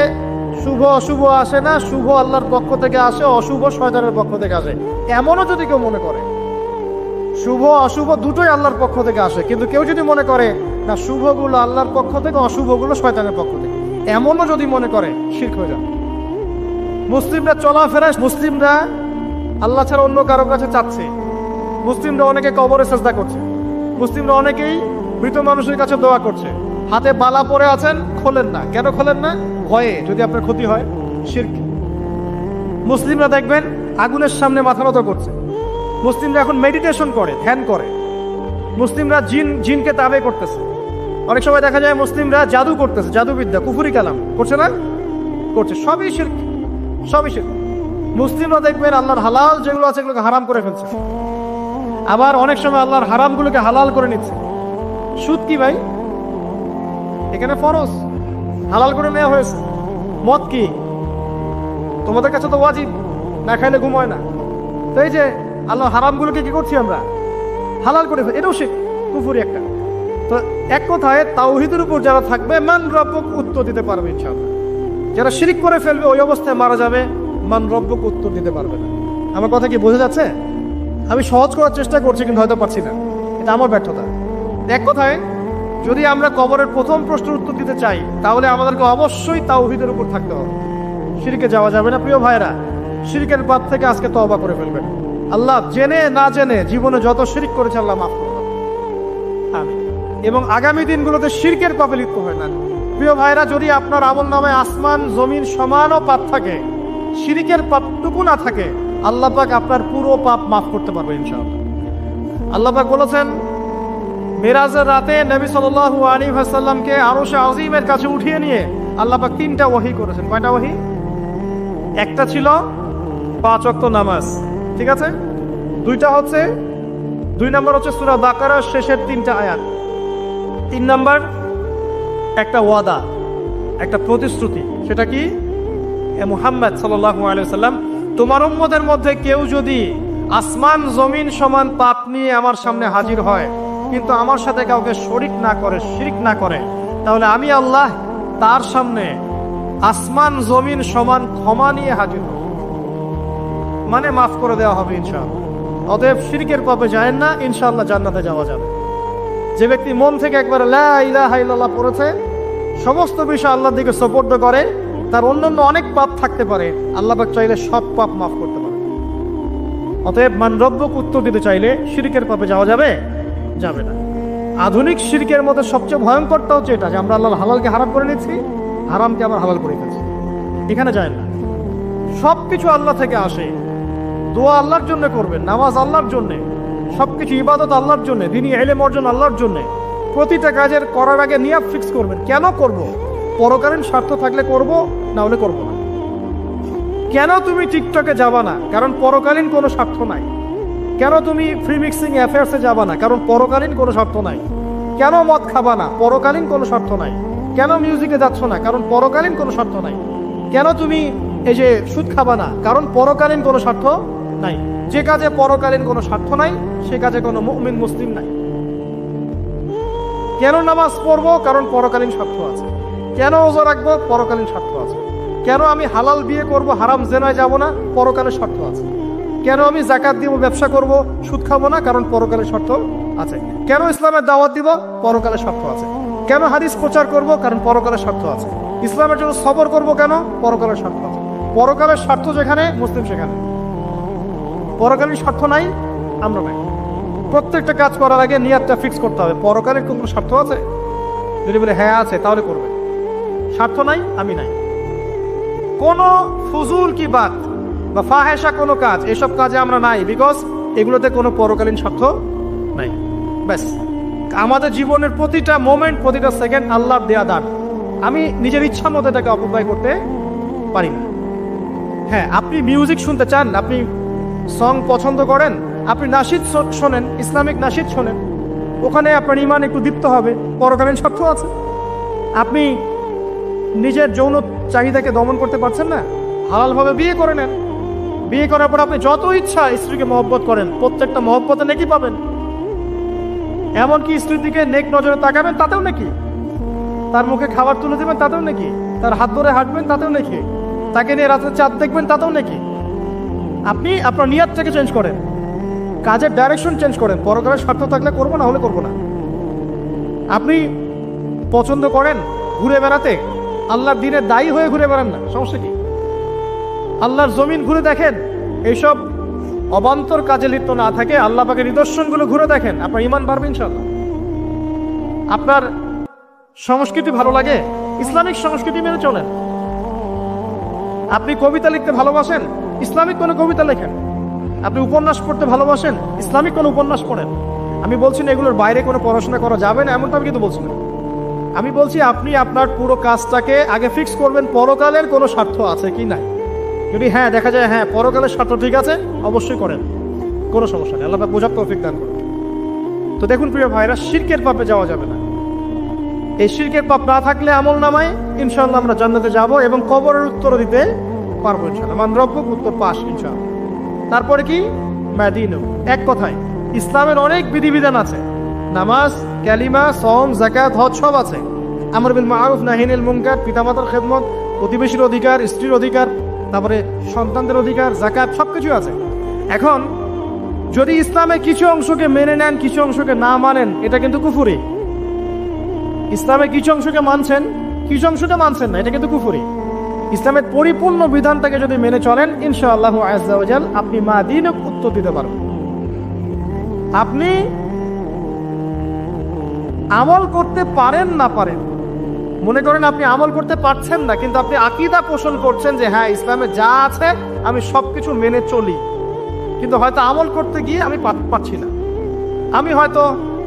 শুভ অশুভ আসে না, শুভ আল্লাহর পক্ষ থেকে আসে, অশুভ শয়তানের পক্ষ থেকে আসে, এমনও যদি কেউ মনে করে, শুভ অশুভ দুটোই আল্লাহর পক্ষ থেকে আসে, কিন্তু কেউ যদি মনে করে না শুভগুলো আল্লাহর পক্ষ থেকে, অশুভগুলো শয়তানের পক্ষ থেকে, এমনও যদি মনে করে, শিরক হয়ে যাবে। মুসলিমরা চলাফেরায়, মুসলিমরা আল্লাহ ছাড়া অন্য কারো কাছে চাচ্ছে, মুসলিমরা অনেকে কবরে সেজদা করছে, মুসলিমরা অনেকেই মৃত মানুষের কাছে দোয়া করছে, হাতে বালা পরে আছেন, খোলেন না। কেন খোলেন না? ভয়ে যদি আপনার ক্ষতি হয়, শিরক। মুসলিমরা দেখবেন আগুনের সামনে মাথা নত করছে, মুসলিমরা এখন মেডিটেশন করে, ধ্যান করে, মুসলিমরা জিনকে তাবে করতেছে, অনেক সময় দেখা যায় মুসলিমরা জাদু করতেছে, জাদুবিদ্যা, কুফরি কালাম করছে না? করছে, সবই শিরক, সবই শিরক। মুসলিমরা দেখবেন আল্লাহর হালাল যেগুলো আছে এগুলোকে হারাম করে ফেলছে, আবার অনেক সময় আল্লাহর হারামগুলোকে হালাল করে নিচ্ছে। সুদ কি ভাই? এখানে ফরজ, হালাল করে নেওয়া হয়েছে। মদ কি? তোমাদের কাছে তো ওয়াজিব, না খাইলে ঘুম হয় না। তো এই যে আল্লাহ হারামগুলোকে কি করছি আমরা? হালাল করে ফেলি, এটাও শিরক, কুফরি একটা। তো এক কথায় তাওহীদের উপর যারা থাকবে মান রব্বুক উত্তর দিতে পারবে ইনশাআল্লাহ। যারা শিরক করে ফেলবে ওই অবস্থায় মারা যাবে, মান রব্বুক উত্তর দিতে পারবে না। আমার কথা কি বোঝা যাচ্ছে? আমি সহজ করার চেষ্টা করছি কিন্তু হয়তো পারছি না, এটা আমার ব্যর্থতা। এক কথায় যদি আমরা কবরের প্রথম প্রশ্নের উত্তর দিতে চাই তাহলে আমাদেরকে অবশ্যই তাওহীদের উপর থাকতে হবে, শিরকে যাওয়া যাবে না। প্রিয় ভাইরা, শিরকের পাপ থেকে আজকে তওবা করে ফেলবেন। আল্লাহ জেনে না জেনে জীবনে যত শিরক করেছে আল্লাহ মাফ করবেন, আমিন। এবং আগামী দিনগুলোতে শিরকের পাপে লিপ্ত হয় না। প্রিয় ভাইরা, যদি আপনার আমলনামায় আসমান জমিন সমানও পাপ থাকে, শিরকের পাপটুকু না থাকে, আল্লাহ পাক আপনার পুরো পাপ মাফ করতে পারবে ইনশাআল্লাহ। আল্লাহ পাক বলেছেন মিরাজের রাতে নবী সাল্লাল্লাহু আলাইহি ওয়াসাল্লামকে আরশে আজিমের কাছে উঠিয়ে নিয়ে আল্লাহ পাক 3টা ওহী করেছেন। কয়টা ওহী? একটা ছিল 5 ওয়াক্ত নামাজ, ঠিক আছে? 2টা হচ্ছে 2 নম্বর হচ্ছে সূরা বাকারার শেষের 3টা আয়াত, 3 নম্বর একটা ওয়াদা, একটা প্রতিশ্রুতি। সেটা কি? হে মুহাম্মদ সাল্লাল্লাহু আলাইহি ওয়াসাল্লাম, তোমার উম্মতের মধ্যে কেউ যদি আসমান জমিন সমান পাপ নিয়ে আমার সামনে হাজির হয় কিন্তু আমার সাথে কাউকে শরীক না করে, শিরক না করে, তাহলে আমি আল্লাহ তার সামনে আসমান জমিন সমান ক্ষমা নিয়ে হাজির হব, মানে মাফ করে দেওয়া হবে ইনশাআল্লাহ। অতএব শিরকের পাপে যায় না, ইনশাআল্লাহ জান্নাতে যাওয়া যাবে। যে ব্যক্তি মন থেকে একবার লা ইলাহা ইল্লাল্লাহ পড়েছে, সমস্ত বিষয় আল্লাহর দিকে সুপর্দ করে, তার অন্যান্য অনেক পাপ থাকতে পারে, আল্লাহ পাক চাইলে সব পাপ মাফ করতে পারে। অতএব মান রব্বুক উত্তর দিতে চাইলে শিরকের পাপে যাওয়া যাবে? যাবে না। আধুনিক শিরকের মধ্যে সবচেয়ে ভয়ঙ্করটা হচ্ছে এটা যে আমরা আল্লাহর হালালকে হারাম করে নিচ্ছি, হারামকে আবার হালাল করে ফেলছি। এখানে যায় না, সবকিছু আল্লাহ থেকে আসে। দোয়া আল্লাহর জন্য করবেন, নামাজ আল্লাহর জন্য, সবকিছু ইবাদত আল্লাহর জন্য, দ্বীনি ইলম অর্জন আল্লাহর জন্য। প্রতিটা কাজের করার আগে নিয়াত ফিক্স করবেন, কেন করব? পরকালীন স্বার্থ থাকলে করব, না হলে করব না। কেন তুমি টিকটকে যাবা না? কারণ পরকালীন কোনো স্বার্থ নাই। কেন তুমি ফ্রি মিক্সিং অ্যাফেয়ার্সে যাবা না? কারণ পরকালীন কোনো স্বার্থ নাই। কেন মদ খাবা না? পরকালীন কোনো স্বার্থ নাই। কেন মিউজিকে যাচ্ছ না? কারণ পরকালীন কোনো স্বার্থ নাই। কেন তুমি এই যে সুদ খাবা না? কারণ পরকালীন কোনো স্বার্থ নাই। যে কাজে পরকালীন কোনো স্বার্থ নাই সে কাজে কোনো মুমিন মুসলিম নাই। কেন নামাজ পড়বো? কারণ পরকালীন স্বার্থ আছে। কেন ওযা রাখবো? পরকালীন স্বার্থ আছে। কেন আমি হালাল বিয়ে করব, হারাম জেনায় যাব না? পরকালের স্বার্থ আছে। কেন আমি যাকাত দিব, ব্যবসা করব, সুদ খাবো না? কারণ পরকালের স্বার্থ আছে। কেন ইসলামের দাওয়াত দিব? পরকালের স্বার্থ আছে। কেন হাদিস প্রচার করব? কারণ পরকালের স্বার্থ আছে। ইসলামের জন্য সবর করব কেন? পরকালের স্বার্থ আছে। পরকালের স্বার্থ যেখানে, মুসলিম সেখানে। পরকালীন স্বার্থ নাই, আমরা নাই। প্রত্যেকটা কাজ করার আগে নিয়াতটা ফিক্স করতে হবে, পরকালের কোনো স্বার্থ আছে? যদি বলে হ্যাঁ আছে, তাহলে করবে। স্বার্থ নাই, আমি নাই। কোন ফুজুল কি বাত বা ফাহেসা কোনো কাজ, এসব কাজে আমরা নাই, বিকজ এগুলোতে কোনো পরকালীন স্বার্থ নাই। ব্যাস, আমাদের জীবনের প্রতিটা মোমেন্ট, প্রতিটা সেকেন্ড আল্লাহর দেয়া দান। আমি নিজের ইচ্ছা মতো এটাকে অপব্যয় করতে পারি না। হ্যাঁ, আপনি মিউজিক শুনতে চান, আপনি সং পছন্দ করেন, আপনি নাশিদ শোনেন, ইসলামিক নাশিদ শোনেন, ওখানে আপনার ইমান একটু দীপ্ত হবে, পরকালীন স্বার্থ আছে। আপনি নিজের যৌন চাহিদাকে দমন করতে পারছেন না, হালালভাবে বিয়ে করে নেন। বিয়ে করার পর আপনি যত ইচ্ছা স্ত্রীকে মহব্বত করেন, প্রত্যেকটা মহব্বতে নেকি পাবেন। এমনকি স্ত্রীর দিকে নেক নজরে তাকাবেন, তাতেও নাকি। তার মুখে খাবার তুলে দেবেন, তাতেও নাকি। তার হাত ধরে হাঁটবেন, তাতেও নাকি। তাকে নিয়ে রাতে চাঁদ দেখবেন, তাতেও নাকি। আপনি আপনার নিয়তটাকে চেঞ্জ করেন, কাজের ডাইরেকশন চেঞ্জ করেন। পরকালের স্বার্থ থাকলে করবো, না হলে করবো না। আপনি পছন্দ করেন ঘুরে বেড়াতে, আল্লাহর দিনের দায়ী হয়ে ঘুরে বেড়ান না, সমস্যা কি? আল্লাহর জমিন ঘুরে দেখেন, এইসব অবান্তর কাজে লিপ্ত না থাকে আল্লাহ পাকের নিদর্শনগুলো ঘুরে দেখেন, আপনার ইমান বাড়বে ইনশাআল্লাহ। আপনার সংস্কৃতি ভালো লাগে, ইসলামিক সংস্কৃতি মেনে চলেন। আপনি কবিতা লিখতে ভালোবাসেন, ইসলামিক কোনো কবিতা লেখেন। আপনি উপন্যাস পড়তে ভালোবাসেন, ইসলামিক কোনো উপন্যাস পড়েন। আমি বলছি না এগুলোর বাইরে কোনো পড়াশোনা করা যাবে না, এমনটা আমি কিন্তু বলছি না। আমি বলছি আপনি আপনার পুরো কাজটাকে আগে ফিক্স করবেন, পরকালের কোনো স্বার্থ আছে কি নাই। যদি হ্যাঁ দেখা যায় হ্যাঁ পরকালের স্বার্থ ঠিক আছে, অবশ্যই করেন, কোনো সমস্যা নেই। আল্লাহ পাক বোঝার তৌফিক দান করুন। তো দেখুন প্রিয় ভাইরা, শিরকের পাপে যাওয়া যাবে না। এই শিরকের পাপ না থাকলে আমল নামায় ইনশাআল্লাহ আমরা জান্নাতে যাব এবং কবরের উত্তর দিতে পারবো ইনশাআল্লাহ। মান রব্বুক, উত্তর পাস ইনশাআল্লাহ। তারপরে কি? মাদিনু। এক কথায় ইসলামের অনেক বিধিবিধান আছে, নামাজ, কালিমা, সওম, যাকাত, হজ সব আছে। আমর বিল মারুফ, নাহি আনিল মুনকার, পিতামাতার খেদমত, প্রতিবেশীর অধিকার, স্ত্রীর অধিকার, তারপরে সন্তানদের অধিকার, যাকাত, সবকিছু আছে। এখন যদি ইসলামের কিছু অংশকে মেনে নেন, কিছু অংশকে না মানেন, এটা কিন্তু কুফরি। ইসলামের কিছু অংশকে মানছেন, কিছু অংশকে মানছেন না, এটা কিন্তু কুফরি। ইসলামের পরিপূর্ণ বিধানটাকে যদি মেনে চলেন ইনশাআল্লাহু আযজা ওয়া জাল আপনি মাদিনক উত্তর দিতে পারবেন। আপনি আমল করতে পারেন না পারেন, মনে করেন আপনি আমল করতে পারছেন না, কিন্তু আপনি আকীদা পোষণ করছেন যে হ্যাঁ ইসলামে যা আছে আমি সবকিছু মেনে চলি, কিন্তু হয়তো আমল করতে গিয়ে আমি পাচ্ছি না। আমি হয়তো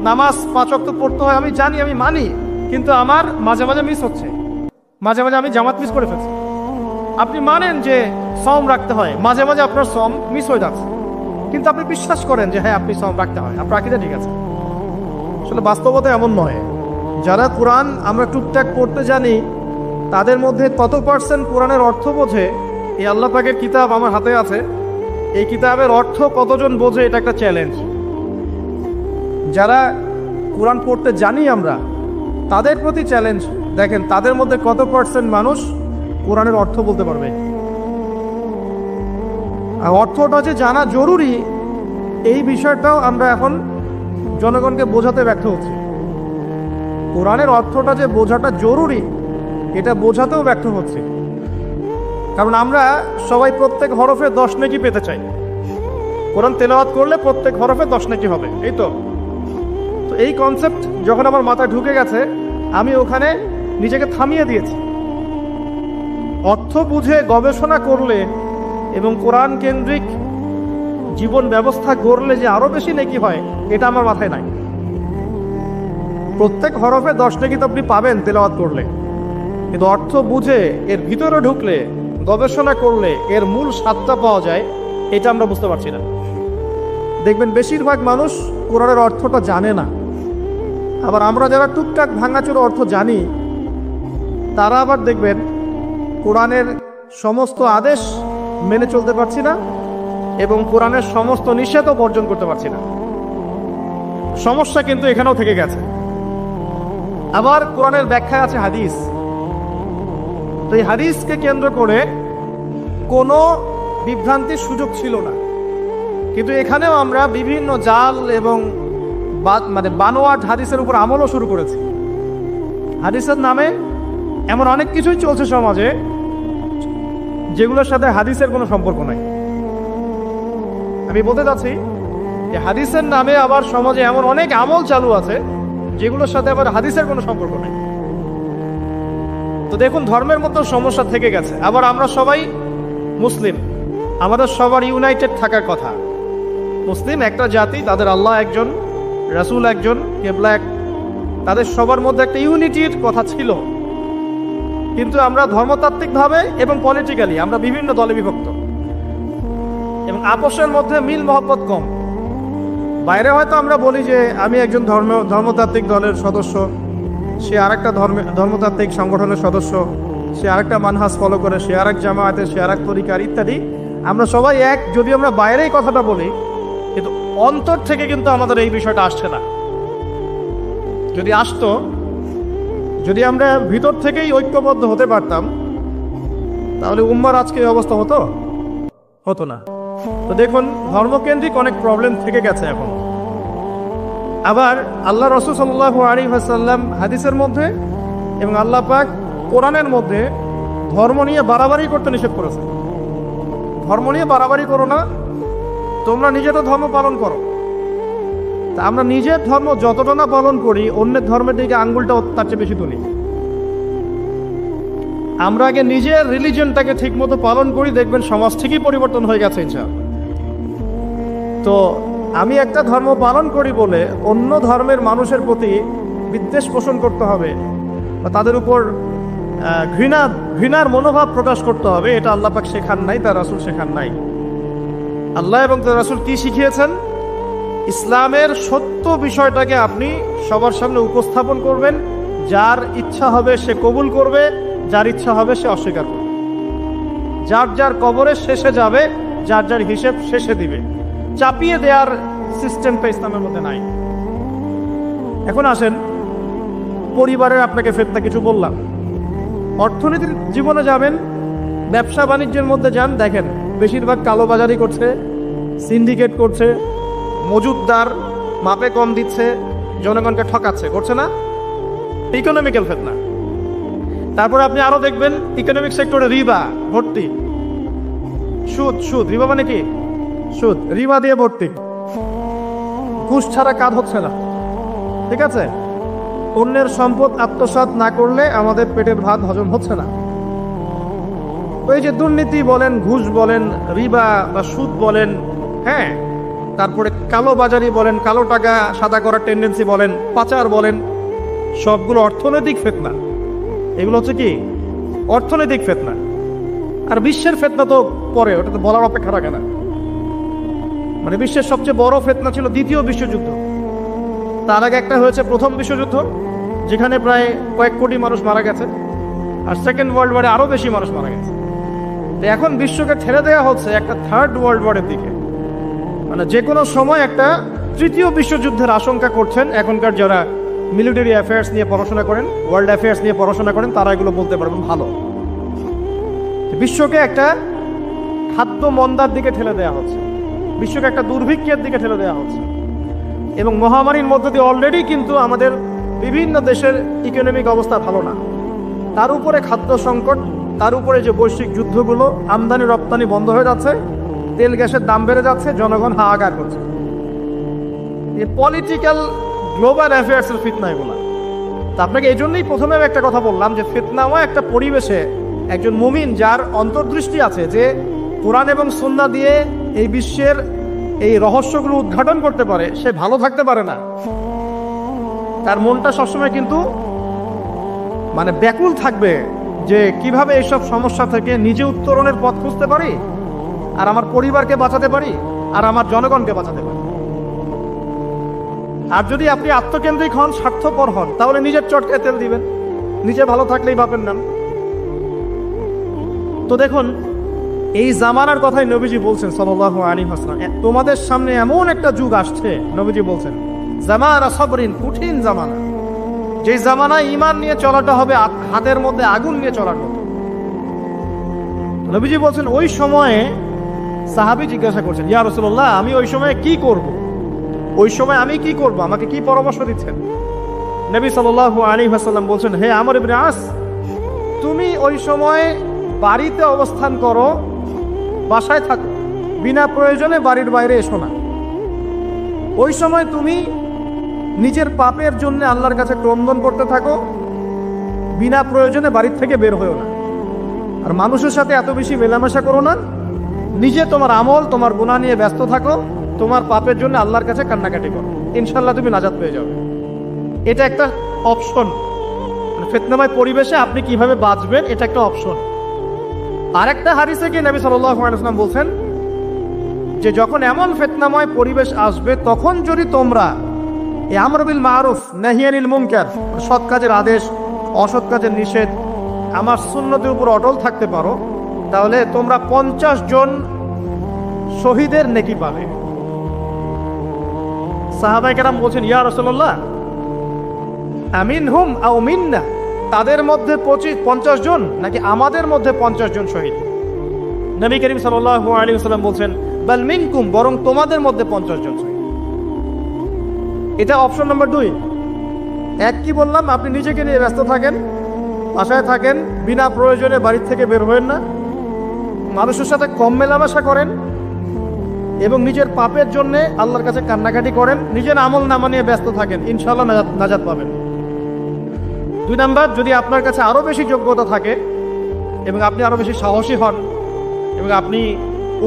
নামাজ 5 ওয়াক্ত পড়তে হয়, আমি জানি, আমি মানি, কিন্তু আমার মাঝে মাঝে মিস হচ্ছে, মাঝে মাঝে আমি জামাত মিস করে ফেলছি। আপনি মানেন যে সওম রাখতে হয়, মাঝে মাঝে আপনার সওম মিস হয়ে যাচ্ছে, কিন্তু আপনি বিশ্বাস করেন যে হ্যাঁ আপনি সওম রাখতে হয়, আপনার আকীদা ঠিক আছে। আসলে বাস্তবতা এমন নয়। যারা কোরআন আমরা টুকটাক পড়তে জানি, তাদের মধ্যে কত পার্সেন্ট কোরআনের অর্থ বোঝে? এই আল্লাহ পাকের কিতাব আমার হাতে আছে, এই কিতাবের অর্থ কতজন বোঝে? এটা একটা চ্যালেঞ্জ। যারা কোরআন পড়তে জানি আমরা, তাদের প্রতি চ্যালেঞ্জ, দেখেন তাদের মধ্যে কত পার্সেন্ট মানুষ কোরআনের অর্থ বলতে পারবে। আর অর্থটা যে জানা জরুরি, এই বিষয়টাও আমরা এখন জনগণকে বোঝাতে ব্যর্থ হচ্ছি। কোরআনের অর্থটা যে বোঝাটা জরুরি, এটা বোঝাতেও ব্যর্থ হচ্ছে। কারণ আমরা সবাই প্রত্যেক হরফে 10 নেকি পেতে চাই। কোরআন তেলাওয়াত করলে প্রত্যেক হরফে 10 নেকি হবে, এই তো। তো এই কনসেপ্ট যখন আমার মাথায় ঢুকে গেছে, আমি ওখানে নিজেকে থামিয়ে দিয়েছি। অর্থ বুঝে গবেষণা করলে এবং কোরআন কেন্দ্রিক জীবন ব্যবস্থা গড়লে যে আরো বেশি নেকি হয়, এটা আমার মাথায় নাই। প্রত্যেক হরফে 10 নেকি তো আপনি পাবেন তেলাওয়াত করলে, কিন্তু অর্থ বুঝে এর ভিতরে ঢুকলে, গবেষণা করলে এর মূল স্বাদটা পাওয়া যায়, এটা আমরা বুঝতে পারছি না। দেখবেন বেশিরভাগ মানুষ কোরআনের অর্থটা জানে না। আবার আমরা যারা টুকটাক ভাঙাচোরা অর্থ জানি, তারা আবার দেখবেন কোরআনের সমস্ত আদেশ মেনে চলতে পারছি না এবং কোরআনের সমস্ত নিষেধও বর্জন করতে পারছি না। সমস্যা কিন্তু এখানেও থেকে গেছে। আবার কোরআনের ব্যাখ্যায় আছে হাদিস। তো এই হাদিসকে কেন্দ্র করে কোনো বিভ্রান্তির সুযোগ ছিল না, কিন্তু এখানেও আমরা বিভিন্ন জাল এবং বানোয়াট হাদিসের উপর আমলও শুরু করেছি। হাদিসের নামে এমন অনেক কিছুই চলছে সমাজে যেগুলোর সাথে হাদিসের কোনো সম্পর্ক নাই। আমি বলতে চাচ্ছি যে হাদিসের নামে আবার সমাজে এমন অনেক আমল চালু আছে যেগুলোর সাথে আবার হাদিসের কোনো সম্পর্ক নেই। তো দেখুন, ধর্মের মতো সমস্যা থেকে গেছে। আবার আমরা সবাই মুসলিম, আমাদের সবার ইউনাইটেড থাকার কথা। মুসলিম একটা জাতি, তাদের আল্লাহ একজন, রাসূল একজন, কিবলা এক, তাদের সবার মধ্যে একটা ইউনিটির কথা ছিল। কিন্তু আমরা ধর্মতাত্ত্বিকভাবে এবং পলিটিক্যালি আমরা বিভিন্ন দলে বিভক্ত এবং আপসের মধ্যে মিল মহব্বত কম। বাইরে হয়তো আমরা বলি যে আমি একজন ধর্মতাত্ত্বিক দলের সদস্য, সে আরেকটা ধর্মতাত্ত্বিক সংগঠনের সদস্য, সে আরেকটা মানহাজ ফলো করে, সে আরেক জামায়াতের, সে আরেক তরিকার ইত্যাদি। আমরা সবাই এক, যদি আমরা বাইরেই কথাটা বলি, কিন্তু অন্তর থেকে কিন্তু আমাদের এই বিষয়টা আসছে না। যদি আসতো, যদি আমরা ভিতর থেকেই ঐক্যবদ্ধ হতে পারতাম, তাহলে উম্মার আজকে এই অবস্থা হতো না। তো দেখুন, ধর্মকেন্দ্রিক অনেক প্রবলেম থেকে গেছে এখন। আবার আল্লাহ রাসূল সাল্লাল্লাহু আলাইহি ওয়াসাল্লাম হাদিসের মধ্যে এবং আল্লাহ পাক কোরআনের মধ্যে ধর্ম নিয়ে বাড়াবাড়ি করতে নিষেধ করেছে। ধর্ম নিয়ে বাড়াবাড়ি করো না, তোমরা নিজেদের ধর্ম পালন করো। তা আমরা নিজের ধর্ম যতটা না পালন করি, অন্যের ধর্মের দিকে আঙ্গুলটা তার চেয়ে বেশি তুলি। আমরা আগে নিজের রিলিজিয়নটাকে ঠিক মতো পালন করি, দেখবেন সমাজ ঠিকই পরিবর্তন হয়ে গেছে ইনশাআল্লাহ। তো আমি একটা ধর্ম পালন করি বলে অন্য ধর্মের মানুষের প্রতি বিদ্বেষ পোষণ করতে হবে বা তাদের উপর ঘৃণার মনোভাব প্রকাশ করতে হবে, এটা আল্লাহ পাক শেখান নাই, তার রাসূল শেখান নাই। আল্লাহ এবং তার রাসূল কি শিখিয়েছেন? ইসলামের সত্য বিষয়টাকে আপনি সবার সামনে উপস্থাপন করবেন। যার ইচ্ছা হবে সে কবুল করবে, যার ইচ্ছা হবে সে অস্বীকার করবে। যার যার কবরে শেষে যাবে, যার যার হিসেব শেষে দিবে। চাপিয়ে দেওয়ার সিস্টেমটা ইসলামের মধ্যে নাই। এখন আসেন, পরিবারের আপনাকে ফেতনা কিছু বললাম। অর্থনীতির জীবনে যাবেন, ব্যবসা বাণিজ্যের মধ্যে যান, দেখেন বেশিরভাগ কালোবাজারি করছে, সিন্ডিকেট করছে, মজুদদার মাপে কম দিচ্ছে, জনগণকে ঠকাচ্ছে, করছে না? ইকোনমিক্যাল ফেতনা। তারপর আপনি আরো দেখবেন ইকোনমিক সেক্টরে রিবা ভর্তি, সুদ। রিবা মানে কি? সুদ, রিবা দিয়ে ভর্তি। ঘুষ ছাড়া কাজ হচ্ছে না, ঠিক আছে? অন্যের সম্পদ আত্মসাৎ না করলে আমাদের পেটের ভাত হজম হচ্ছে না। ওই যে দুর্নীতি বলেন, ঘুষ বলেন, রিবা বা সুদ বলেন, হ্যাঁ, তারপরে কালো বাজারি বলেন, কালো টাকা সাদা করার টেন্ডেন্সি বলেন, পাচার বলেন, সবগুলো অর্থনৈতিক ফেতনা। এগুলো হচ্ছে কি? অর্থনৈতিক ফেতনা। আর বিশ্বের ফেতনা তো পরে, ওটা তো বলার অপেক্ষা রাখে না। মানে বিশ্বের সবচেয়ে বড় ফেতনা ছিল দ্বিতীয় বিশ্বযুদ্ধ। তার আগে একটা হয়েছে প্রথম বিশ্বযুদ্ধ, যেখানে প্রায় কয়েক কোটি মানুষ মারা গেছে। আর সেকেন্ড ওয়ার্ল্ড ওয়ারে আরো বেশি মানুষ মারা গেছে। তো এখন বিশ্বকে ঠেলে দেওয়া হচ্ছে একটা থার্ড ওয়ার্ল্ড ওয়ারের দিকে। মানে যে কোনো সময় একটা তৃতীয় বিশ্বযুদ্ধের আশঙ্কা করছেন এখনকার যারা মিলিটারি অ্যাফেয়ার্স নিয়ে পড়াশোনা করেন, ওয়ার্ল্ড অ্যাফেয়ার্স নিয়ে পড়াশোনা করেন, তারা এগুলো বলতে পারবেন ভালো। বিশ্বকে একটা খাদ্য মন্দার দিকে ঠেলে দেওয়া হচ্ছে, বিশ্বকে একটা দুর্ভিক্ষের দিকে ঠেলে দেওয়া হচ্ছে। এবং মহামারীর মধ্য দিয়ে অলরেডি কিন্তু আমাদের বিভিন্ন দেশের ইকোনমিক অবস্থা ভালো না। তার উপরে খাদ্য সংকট, তার উপরে যে বৈশ্বিক যুদ্ধগুলো, আমদানি রপ্তানি বন্ধ হয়ে যাচ্ছে, তেল গ্যাসের দাম বেড়ে যাচ্ছে, জনগণ হাহাকার করছে। এই পলিটিক্যাল গ্লোবাল অ্যাফেয়ার্সের ফিতনা এগুলো। তা আপনাকে এই জন্যই প্রথমে আমি একটা কথা বললাম যে ফিতনাময় একটা পরিবেশে একজন মুমিন যার অন্তর্দৃষ্টি আছে, যে কোরআন এবং সুন্নাহ দিয়ে এই বিশ্বের এই রহস্যগুলো উদ্ঘাটন করতে পারে, সে ভালো থাকতে পারে না। তার মনটা সবসময় কিন্তু মানে ব্যাকুল থাকবে যে কিভাবে এইসব সমস্যা থেকে নিজে উত্তরণের পথ খুঁজতে পারি, আর আমার পরিবারকে বাঁচাতে পারি, আর আমার জনগণকে বাঁচাতে পারি। আর যদি আপনি আত্মকেন্দ্রিক হন, স্বার্থপর হন, তাহলে নিজের চটকে তেল দিবেন, নিজে ভালো থাকলেই বাপের নাম। তো দেখুন, এই জামানার কথাই নবীজি বলছেন সাল্লাল্লাহু আলাইহি ওয়াসাল্লাম, তোমাদের সামনে এমন একটা যুগ আসছে, নবীজি বলছেন জামানা সাবরিন, কঠিন জামানা। যে জামানায় ঈমান নিয়ে চলাটা হবে হাতের মধ্যে আগুন নিয়ে চলার মতো। নবীজি বলছেন ওই সময়ে সাহাবী জিজ্ঞাসা করছেন, ইয়া রাসূলুল্লাহ, আমি ওই সময়ে কি করব? ওই সময় আমি কি করব? আমাকে কি পরামর্শ দিচ্ছেন? নবী সাল্লাল্লাহু আলাইহি ওয়াসাল্লাম বলছেন, হে আমর ইবনে আস, তুমি ওই সময় বাড়িতে অবস্থান করো, বাসায় থাকো, বিনা প্রয়োজনে বাড়ির বাইরে এসো না। ওই সময় তুমি নিজের পাপের জন্য আল্লাহর কাছে ক্রন্দন করতে থাকো, বিনা প্রয়োজনে বাড়ির থেকে বের হয়েও না। আর মানুষের সাথে এত বেশি মেলামেশা করো না, নিজে তোমার আমল তোমার গুনাহ নিয়ে ব্যস্ত থাকো, তোমার পাপের জন্য আল্লাহর কাছে কান্নাকাটি করো, ইনশাল্লাহ তুমি নাজাত পেয়ে যাবে। এটা একটা অপশন, ফিতনাময় পরিবেশে আপনি কিভাবে বাঁচবেন এটা একটা অপশন। আরেকটা হাদিসে কি নবী সাল্লাল্লাহু আলাইহি ওয়াসাল্লাম বলছেন যে যখন এমন ফিতনাময় পরিবেশ আসবে তখন যদি তোমরা এই আমর বিল মারুফ নাহি আনিল মুনকার, সৎ কাজের আদেশ অসৎ কাজের নিষেধ, আমার সুন্নতের উপর অটল থাকতে পারো, তাহলে তোমরা 50 জন শহীদের নেকি পাবে। সাহাবায়ে কেরাম বলছেন, ইয়া রাসূলুল্লাহ আমিনহুম আও মিন্না, তাদের মধ্যে 50 জন নাকি আমাদের মধ্যে 50 জন শহীদ? নবী করিম সাল্লাল্লাহু আলাইহি ওয়াসাল্লাম বলছেন, বাল মিনকুম, বরং তোমাদের মধ্যে 50 জন শহীদ। এটা অপশন নাম্বার 2। এক কি বললাম, আপনি নিজেকে নিয়ে ব্যস্ত থাকেন, বাসায় থাকেন, বিনা প্রয়োজনে বাড়ির থেকে বের হবেন না, মানুষের সাথে কম মেলামেশা করেন এবং নিজের পাপের জন্য আল্লাহর কাছে কান্নাকাটি করেন, নিজের আমল নামা নিয়ে ব্যস্ত থাকেন, ইনশাআল্লাহ নাজাত পাবেন। 2 নাম্বার, যদি আপনার কাছে আরো বেশি যোগ্যতা থাকে এবং আপনি আরো বেশি সাহসী হন এবং আপনি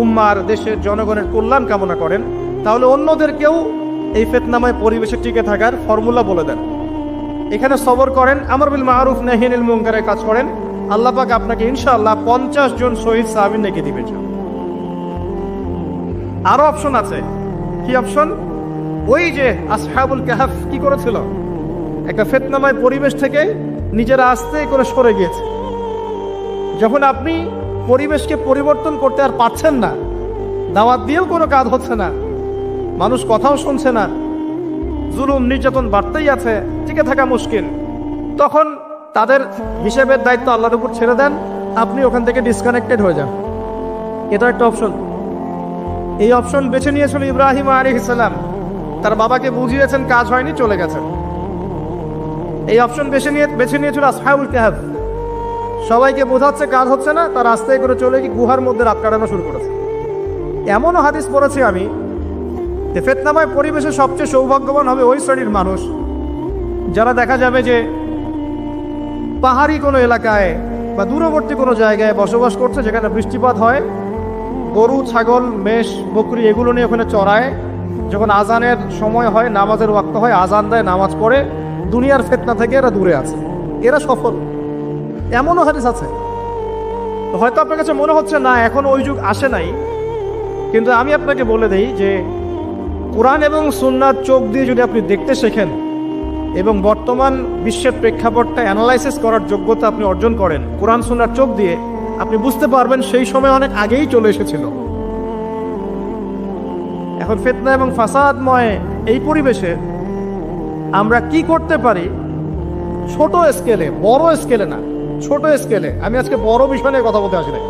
উম্মার দেশের জনগণের কল্যাণ কামনা করেন, তাহলে অন্যদেরকেও এই ফিতনাময় পরিবেশে টিকে থাকার ফর্মুলা বলে দেন। এখানে সবর করেন, আমর বিল মারুফ নাহি আনিল মুনকারের কাজ করেন, আল্লাহ পাক আপনাকে ইনশাআল্লাহ 50 জন শহীদ সাহাবী নেকি দিবেন। আরো অপশন আছে। কি অপশন? ওই যে আসহাবুল কাহফ কি করেছিল, একটা ফিতনাময় পরিবেশ থেকে নিজেরা আস্তে করে সরে গিয়েছে। যখন আপনি পরিবেশকে পরিবর্তন করতে আর পারছেন না, দাওয়াত দিয়েও কোনো কাজ হচ্ছে না, মানুষ কথাও শুনছে না, জুলুম নির্যাতন বাড়তেই আছে, টিকে থাকা মুশকিল, তখন তাদের হিসেবের দায়িত্ব আল্লাহর উপর ছেড়ে দেন, আপনি ওখান থেকে ডিসকানেক্টেড হয়ে যান। এটা একটা অপশন। এই অপশন বেছে নিয়েছিল ইব্রাহিম আলাইহিস সালাম, তার বাবাকে বুঝিয়েছেন, কাজ হয়নি, চলে গেছেন। এই অপশন বেছে নিয়েছিল আসহাবুল কাহফ, সবাইকে বোঝাচ্ছে কাজ হচ্ছে না, তার রাস্তায় করে চলে গিয়ে গুহার মধ্যে রাত কাটানো শুরু করেছে। এমনও হাদিস পড়েছি আমি যে ফিতনাময় পরিবেশে সবচেয়ে সৌভাগ্যবান হবে ওই শ্রেণীর মানুষ যারা দেখা যাবে যে পাহাড়ি কোনো এলাকায় বা দূরবর্তী কোনো জায়গায় বসবাস করছে, যেখানে বৃষ্টিপাত হয়, গরু ছাগল মেষ বকরি এগুলো নিয়ে ওখানে চড়ায়, যখন আজানের সময় হয়, নামাজের ওয়াক্ত হয়, আজান দেয়, নামাজ পড়ে, দুনিয়ার ফিতনা থেকে এরা দূরে আছে, এরা সফল। এমনও হাদিস আছে। হয়তো আপনার কাছে মনে হচ্ছে না এখন ওই যুগ আসে নাই, কিন্তু আমি আপনাকে বলে দেই যে কোরআন এবং সুন্নাহর চোখ দিয়ে যদি আপনি দেখতে শেখেন এবং বর্তমান বিশ্বের প্রেক্ষাপটটা অ্যানালাইসিস করার যোগ্যতা আপনি অর্জন করেন কোরআন সুন্নাহর চোখ দিয়ে, আপনি বুঝতে পারবেন সেই সময় অনেক আগেই চলে এসেছিল। এখন ফিতনা এবং ফাসাদময় এই পরিবেশে আমরা কি করতে পারি, ছোট স্কেলে, বড় স্কেলে না, ছোট স্কেলে। আমি আজকে বড় বিষয় নিয়ে কথা বলতে আসি না,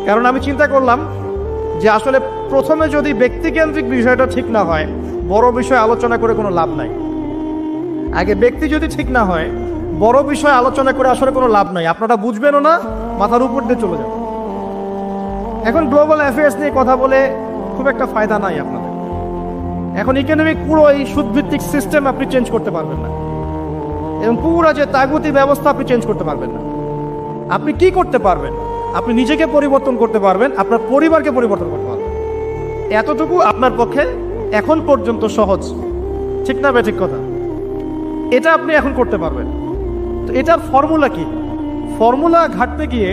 কারণ আমি চিন্তা করলাম যে আসলে প্রথমে যদি ব্যক্তিকেন্দ্রিক বিষয়টা ঠিক না হয়, বড় বিষয় আলোচনা করে কোনো লাভ নাই। আগে ব্যক্তি যদি ঠিক না হয়, বড় বিষয় আলোচনা করে আসলে কোনো লাভ নাই, আপনারা বুঝবেনও না, মাথার উপর দিয়ে চলে যাবে। এখন গ্লোবাল অ্যাফেয়ার্স নিয়ে কথা বলে খুব একটা ফায়দা নাই আপনাদের। এখন ইকোনমিক পুরো এই সুদভিত্তিক সিস্টেম আপনি চেঞ্জ করতে পারবেন না, এবং পুরো যে তাগুতি ব্যবস্থা আপনি চেঞ্জ করতে পারবেন না। আপনি কি করতে পারবেন? আপনি নিজেকে পরিবর্তন করতে পারবেন, আপনার পরিবারকে পরিবর্তন করতে পারবেন। এতটুকু আপনার পক্ষে এখন পর্যন্ত সহজ, ঠিক না? ঠিক কথা। এটা আপনি এখন করতে পারবেন। তো এটার ফর্মুলা কি? ফর্মুলা ঘাটতে গিয়ে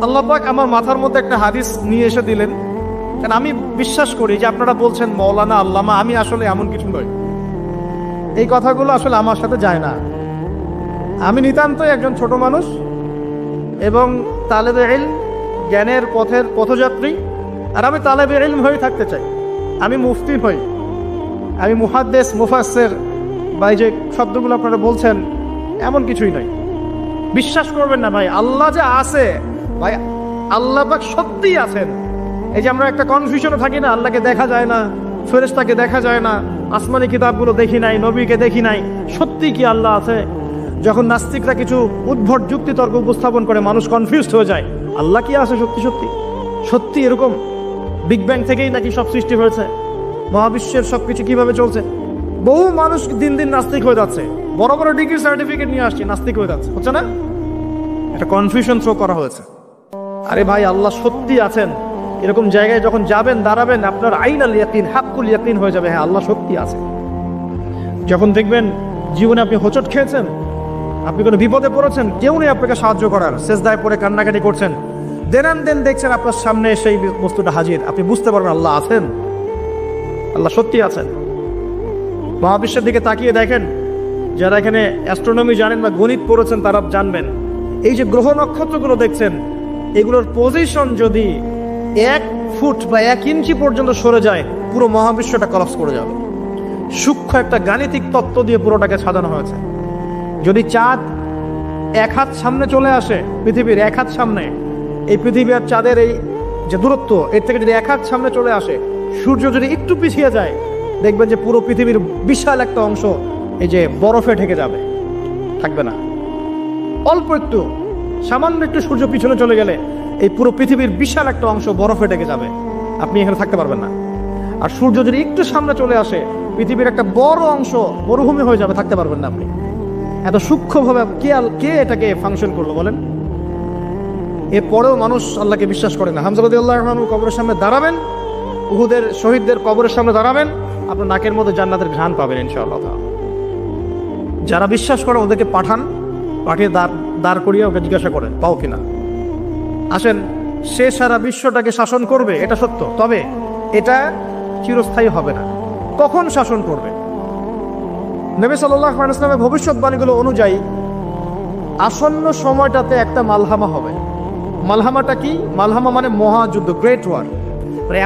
আল্লাহ পাক আমার মাথার মধ্যে একটা হাদিস নিয়ে এসে দিলেন। কারণ আমি বিশ্বাস করি যে আপনারা বলছেন মৌলানা আল্লামা, আমি আসলে এমন কিছু নই, এই কথাগুলো আসলে আমার সাথে যায় না। আমি নিতান্তই একজন ছোট মানুষ এবং তালেবে ইলম, জ্ঞানের পথের পথযাত্রী। আর আমি তালেবে ইলম হয়ে থাকতে চাই। আমি মুফতি হই, আমি মুহাদ্দিস, মুফাসসির বা এই যে শব্দগুলো আপনারা বলছেন, এমন কিছুই নয়। বিশ্বাস করবেন না ভাই, আল্লাহ যে আছে ভাই, আল্লাহ পাক সত্যিই আছেন। এই যে আমরা একটা কনফিউশনে থাকি না, আল্লাহকে দেখা যায় না, ফেরেশতাকে দেখা যায় না, আসমানি কিতাবগুলো দেখি নাই, নবীকে দেখি নাই, সত্যি কি আল্লাহ আছে? যখন নাস্তিকরা কিছু উদ্ভট যুক্তি তর্ক উপস্থাপন করে মানুষ কনফিউজড হয়ে যায়, আল্লাহ কি আছে সত্যি সত্যি? সত্যি এরকম বিগ ব্যাং থেকেই নাকি সব সৃষ্টি হয়েছে? মহাবিশ্বের সবকিছু কিভাবে চলছে? বহু মানুষ দিন দিন নাস্তিক হয়ে যাচ্ছে, বড় বড় ডিগ্রি সার্টিফিকেট নিয়ে আসছে, নাস্তিক হয়ে যাচ্ছে, হচ্ছে না? একটা কনফিউশন থ্রো করা হয়েছে। আরে ভাই, আল্লাহ সত্যি আছেন, এরকম জায়গায় যখন যাবেন, দাঁড়াবেন, আপনার আইনাল ইয়াকিন, হাক্কুল ইয়াকিন হয়ে যাবে, হ্যাঁ আল্লাহ সত্যি আছে। যখন দেখবেন জীবনে আপনি হোঁচট খেয়েছেন, আপনি কোনো বিপদে পড়েছেন, কেউ নেই আপনাকে সাহায্য করার, সেজদায় পড়ে কান্নাকাটি করছেন, দেন দেখছেন আপনার সামনে সেই বস্তুটা হাজির, আপনি বুঝতে পারবেন আল্লাহ আছেন, আল্লাহ সত্যি আছেন। মহাবিশ্বের দিকে তাকিয়ে দেখেন, যারা এখানে অ্যাস্ট্রোনমি জানেন বা গণিত পড়েছেন তারা জানবেন, এই যে গ্রহ নক্ষত্রগুলো দেখছেন, এগুলোর পজিশন যদি 1 ফুট বা 1 ইঞ্চি পর্যন্ত সরে যায়, পুরো মহাবিশ্বটা কলাপস করে যাবে। সূক্ষ্ম একটা গাণিতিক তত্ত্ব দিয়ে পুরোটাকে সাজানো হয়েছে। যদি চাঁদ 1 হাত সামনে চলে আসে, পৃথিবীর 1 হাত সামনে, এই পৃথিবী আর চাঁদের এই যে দূরত্ব, এর থেকে যদি 1 হাত সামনে চলে আসে, সূর্য যদি একটু পিছিয়ে যায়, দেখবেন যে পুরো পৃথিবীর বিশাল একটা অংশ এই যে বরফে ঢেকে যাবে, থাকবে না। অল্প একটু, সামান্য একটু সূর্য পিছনে চলে গেলে এই পুরো পৃথিবীর বিশাল একটা অংশ বরফে ঢেকে যাবে, আপনি এখানে থাকতে পারবেন না। আর সূর্য যদি একটু সামনে চলে আসে, পৃথিবীর একটা বড় অংশ মরুভূমি হয়ে যাবে, থাকতে পারবেন না আপনি। এত সূক্ষ্মভাবে কে এটাকে ফাংশন করলো বলেন? এরপরেও মানুষ আল্লাহকে বিশ্বাস করে না। হামজা রাদিয়াল্লাহু আনহু কবরের সামনে দাঁড়াবেন, উহুদের শহীদদের কবরের সামনে দাঁড়াবেন, আপনার নাকের মধ্যে জান্নাতের ঘ্রাণ পাবেন ইনশাআল্লাহ। যারা বিশ্বাস করে ওদেরকে পাঠিয়ে দাঁড় করিয়ে ওকে জিজ্ঞাসা করেন পাও কিনা। আসেন, সে সারা বিশ্বটাকে শাসন করবে, এটা সত্য, তবে এটা চিরস্থায়ী হবে না। কখন শাসন করবে? নবী সাল্লাল্লাহু আলাইহি ওয়াসাল্লামের ভবিষ্যৎবাণীগুলো অনুযায়ী আসন্ন সময়টাতে একটা মালহামা হবে। মালহামাটা কি? মালহামা মানে মহাযুদ্ধ, গ্রেট ওয়ার।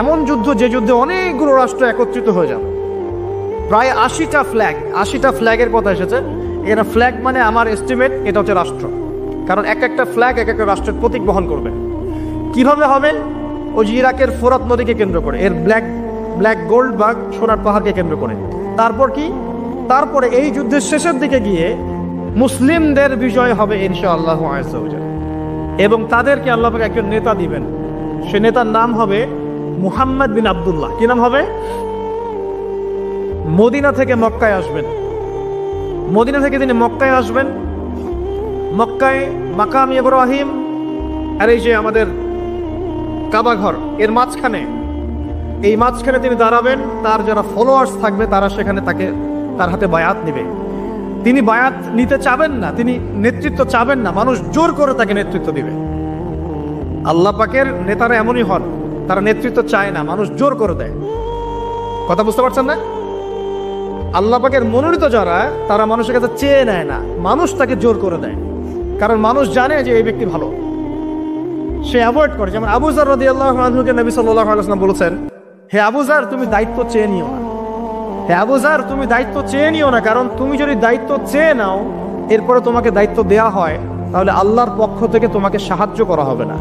এমন যুদ্ধ যে যুদ্ধে অনেকগুলো রাষ্ট্র একত্রিত হয়ে যাবে। প্রায় 80টা ফ্ল্যাগের কথা এসেছে। এরা ফ্ল্যাগ মানে আমার এস্টিমেট এটা হচ্ছে রাষ্ট্র, কারণ একটা ফ্ল্যাগ একটা রাষ্ট্রের প্রতীক বহন করবে। কিভাবে হবে? ওই যে ইরাকের ফোরাত নদীকে কেন্দ্র করে, এর ব্ল্যাক গোল্ড বা সোনার পাহাড়কে কেন্দ্র করে। তারপর কি? তারপরে এই যুদ্ধের শেষের দিকে গিয়ে মুসলিমদের বিজয় হবে ইনশাআল্লাহু আযজা ওয়া জাল্লা, এবং তাদেরকে আল্লাহ পাক একজন নেতা দিবেন। সে নেতার নাম হবে মুহাম্মদ বিন আব্দুল্লাহ। কি নাম হবে? মদিনা থেকে মক্কায় আসবেন। মদিনা থেকে তিনি মক্কায় আসবেন। মক্কায় মাকাম ইব্রাহিম আর এই যে আমাদের কাবা ঘর, এর মাঝখানে তিনি দাঁড়াবেন। তার যারা ফলোয়ার্স থাকবে তারা সেখানে তার হাতে বায়াত নিবে। তিনি বায়াত নিতে চাবেন না, তিনি নেতৃত্ব চাবেন না, মানুষ জোর করে তাকে নেতৃত্ব দিবে। আল্লাহ পাকের নেতারা এমনই হন, তারা নেতৃত্ব চায় না, মানুষ জোর করে দেয়। কথা বুঝতে পারছেন না? আল্লাহ পাকের মনোনীত যারা, তারা মানুষের কাছে চেয়ে নেয় না, মানুষ তাকে জোর করে দেয়, কারণ মানুষ জানে যে এই ব্যক্তি ভালো, সে অ্যাভয়েড করে। যেমন আবু যার রাদিয়াল্লাহু আনহুকে নবী সাল্লাল্লাহু আলাইহি ওয়াসাল্লাম বলেছেন, হে আবু যার, তুমি দায়িত্ব চেয়ে নিও না। হে আবু যার, তুমি দায়িত্ব চেয়ে নিও না, কারণ তুমি যদি দায়িত্ব চেয়ে নাও, এরপরে তোমাকে দায়িত্ব দেয়া হয়, তাহলে আল্লাহর পক্ষ থেকে তোমাকে সাহায্য করা হবে না।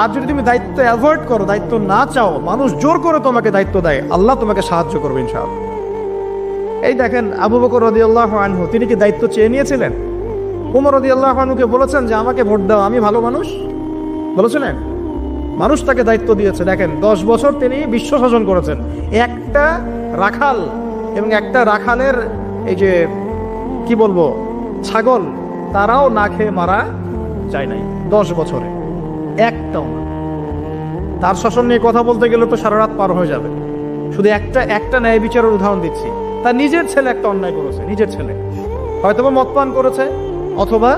আর যদি তুমি দায়িত্ব অ্যাভয়েড করো, দায়িত্ব না চাও, মানুষ জোর করে তোমাকে দায়িত্ব দেয়, আল্লাহ তোমাকে সাহায্য করবে ইনশাআল্লাহ। এই দেখেন আবু বকর রাদিয়াল্লাহু আনহু, তিনি কি দায়িত্ব চেয়ে নিয়েছিলেন? ওমর রাদিয়াল্লাহু আনহুকে বলেছেন যে আমাকে ভোট দাও, আমি ভালো মানুষ, বলেছিলেন? মানুষ তাকে দায়িত্ব দিয়েছে। দেখেন 10 বছর তিনি বিশ্ব শাসন করেছেন। একটা রাখাল এবং একটা রাখালের এই যে কি বলবো ছাগল, তারাও না খেয়ে মারা যায় নাই 10 বছরে, একটাও না। তার শাসন নিয়ে কথা বলতে গেলে তো সারা রাত পার হয়ে যাবে। শুধু একটা ন্যায় বিচারের উদাহরণ দিচ্ছি। তার নিজের ছেলে একটা অন্যায় করেছে, নিজের ছেলে হয়তোবা মদপান করেছে অথবা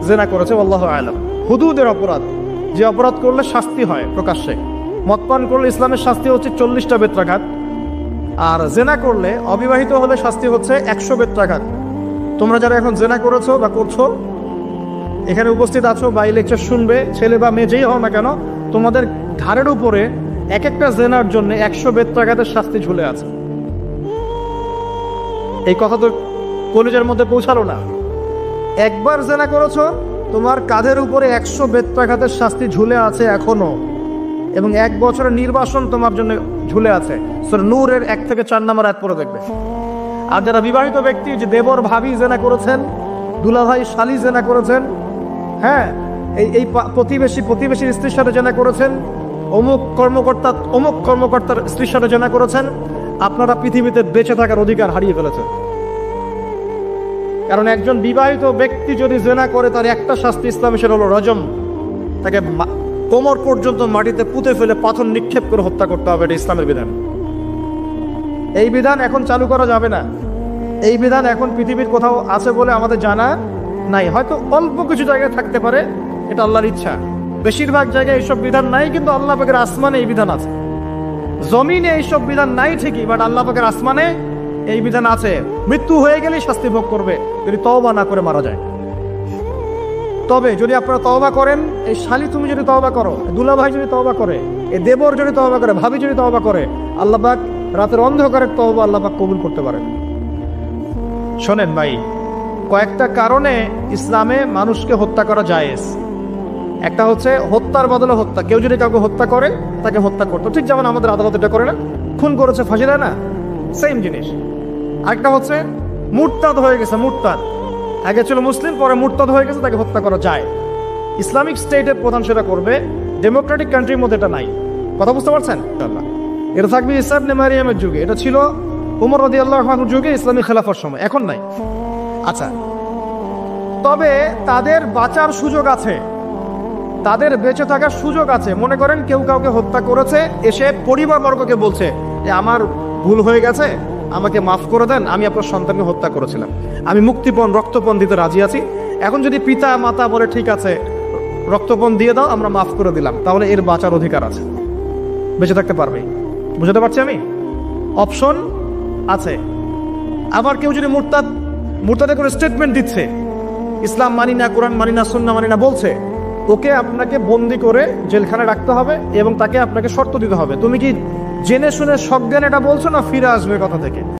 জেনা করেছে, আল্লাহু আ'লাম। হুদুদের অপরাধ, যে অপরাধ করলে শাস্তি হয় প্রকাশ্যে। মদপান করলে ইসলামের শাস্তি হচ্ছে 40টা বেত্রাঘাত, আর জেনা করলে অবিবাহিত হলে শাস্তি হচ্ছে 100 বেত্রাঘাত। তোমরা যারা এখন জেনা করেছো বা করছো, এখানে উপস্থিত আছো বা এই লেকচার শুনবে, ছেলে বা মেয়ে যেই হও না কেন, তোমাদের ঘাড়ের উপরে একটা জেনার জন্য 100 বেত্রাঘাতের শাস্তি ঝুলে আছে। এই কথা তো কলেজের মধ্যে পৌঁছালো না। একবার জেনা করেছো, তোমার কাঁধের উপরে 100 বেত্রাঘাতের শাস্তি ঝুলে আছে এখনো, এবং 1 বছরের নির্বাসন তোমার জন্য ঝুলে আছে। সূরা নূরের 1 থেকে 4 নম্বর আয়াত পড়ে দেখবে। আর যারা বিবাহিত ব্যক্তি, যে দেবর ভাবি জেনা করেছেন, দুলাভাই শালি জেনা করেছেন, হ্যাঁ, এই প্রতিবেশীর স্ত্রীর সাথে জেনা করেছেন, অমুক কর্মকর্তার স্ত্রীর সাথে জেনা করেছেন, আপনারা পৃথিবীতে বেঁচে থাকার অধিকার হারিয়ে ফেলেছেন। কারণ একজন বিবাহিত ব্যক্তি যদি জেনা করে, তার একটা শাস্তি ইসলামে, সেটা হলো রজম, তাকে কোমর পর্যন্ত মাটিতে পুঁতে ফেলে পাথর নিক্ষেপ করে হত্যা করতে হবে, এটা ইসলামের বিধান। এই বিধান এখন চালু করা যাবে না। এই বিধান এখন পৃথিবীর কোথাও আছে বলে আমাদের জানা নাই। হয়তো অল্প কিছু জায়গায় থাকতে পারে, এটা আল্লাহর ইচ্ছা। বেশিরভাগ জায়গায় এইসব বিধান নাই, কিন্তু আল্লাহ পাকের আসমানে এই বিধান আছে। জমিনে এইসব বিধান নাই ঠিকই, বাট আল্লাহ পাকের আসমানে এই বিধান আছে। মৃত্যু হয়ে গেলেই শাস্তি ভোগ করবে যদি তওবা না করে মারা যায়। তবে যদি আপনারা তওবা করেন, এই শালি তুমি যদি তওবা করো, দুলা ভাই যদি তওবা করে, এই দেবর যদি তওবা করে, ভাবি যদি তওবা করে, আল্লাহ পাক রাতের অন্ধকারের তওবা আল্লাহ পাক কবুল করতে পারেন। শোনেন ভাই, কয়েকটা কারণে ইসলামে মানুষকে হত্যা করা জায়েজ। একটা হচ্ছে হত্যার বদলে হত্যা। কেউ যদি কাউকে হত্যা করে, তাকে হত্যা করতো, ঠিক যেমন আমাদের আদালত এটা করে না, খুন করেছে ফাঁসি দেয় না, সেম জিনিস। আরেকটা হচ্ছে মুরতাদ হয়ে গেছে, মুরতাদ, আগে ছিল মুসলিম, পরে মুরতাদ হয়ে গেছে, তাকে হত্যা করা যায়। ইসলামিক স্টেটের প্রধান সেটা করবে, ডেমোক্রেটিক কান্ট্রির মধ্যে এটা নাই। কথা বুঝতে পারছেন? এটা থাকবে ঈসা ইবনে মারিয়ামের যুগে, এটা ছিল উমর রাদিয়াল্লাহু আনহুর যুগে, ইসলামী খেলাফার সময়, এখন নাই। আচ্ছা, তবে তাদের বাঁচার সুযোগ আছে, তাদের বেঁচে থাকার সুযোগ আছে। মনে করেন কেউ কাউকে হত্যা করেছে, এসে পরিবারবর্গকে বলছে যে আমার ভুল হয়ে গেছে, আমাকে মাফ করে দেন, আমি আপনার সন্তানকে হত্যা করেছিলাম, আমি মুক্তিপণ রক্তপণ দিতে রাজি আছি। এখন যদি পিতা মাতা বলে ঠিক আছে রক্তপণ দিয়ে দাও, আমরা মাফ করে দিলাম, তাহলে এর বাঁচার অধিকার আছে, বেঁচে থাকতে পারবে। বুঝতে পারছি আমি? অপশন আছে। আবার কেউ যদি মুরতাদের কোনো স্টেটমেন্ট দিচ্ছে, ইসলাম মানি না, কোরআন মানি না, সুন্নাহ মানি না বলছে, ওকে আপনাকে বন্দি করে জেলখানায় রাখতে হবে এবং তাকে আপনাকে শর্ত দিতে হবে, তুমি কি জেনে শুনে সজ্ঞানে এটা বলছো না ফিরে আসবে কথা থেকে।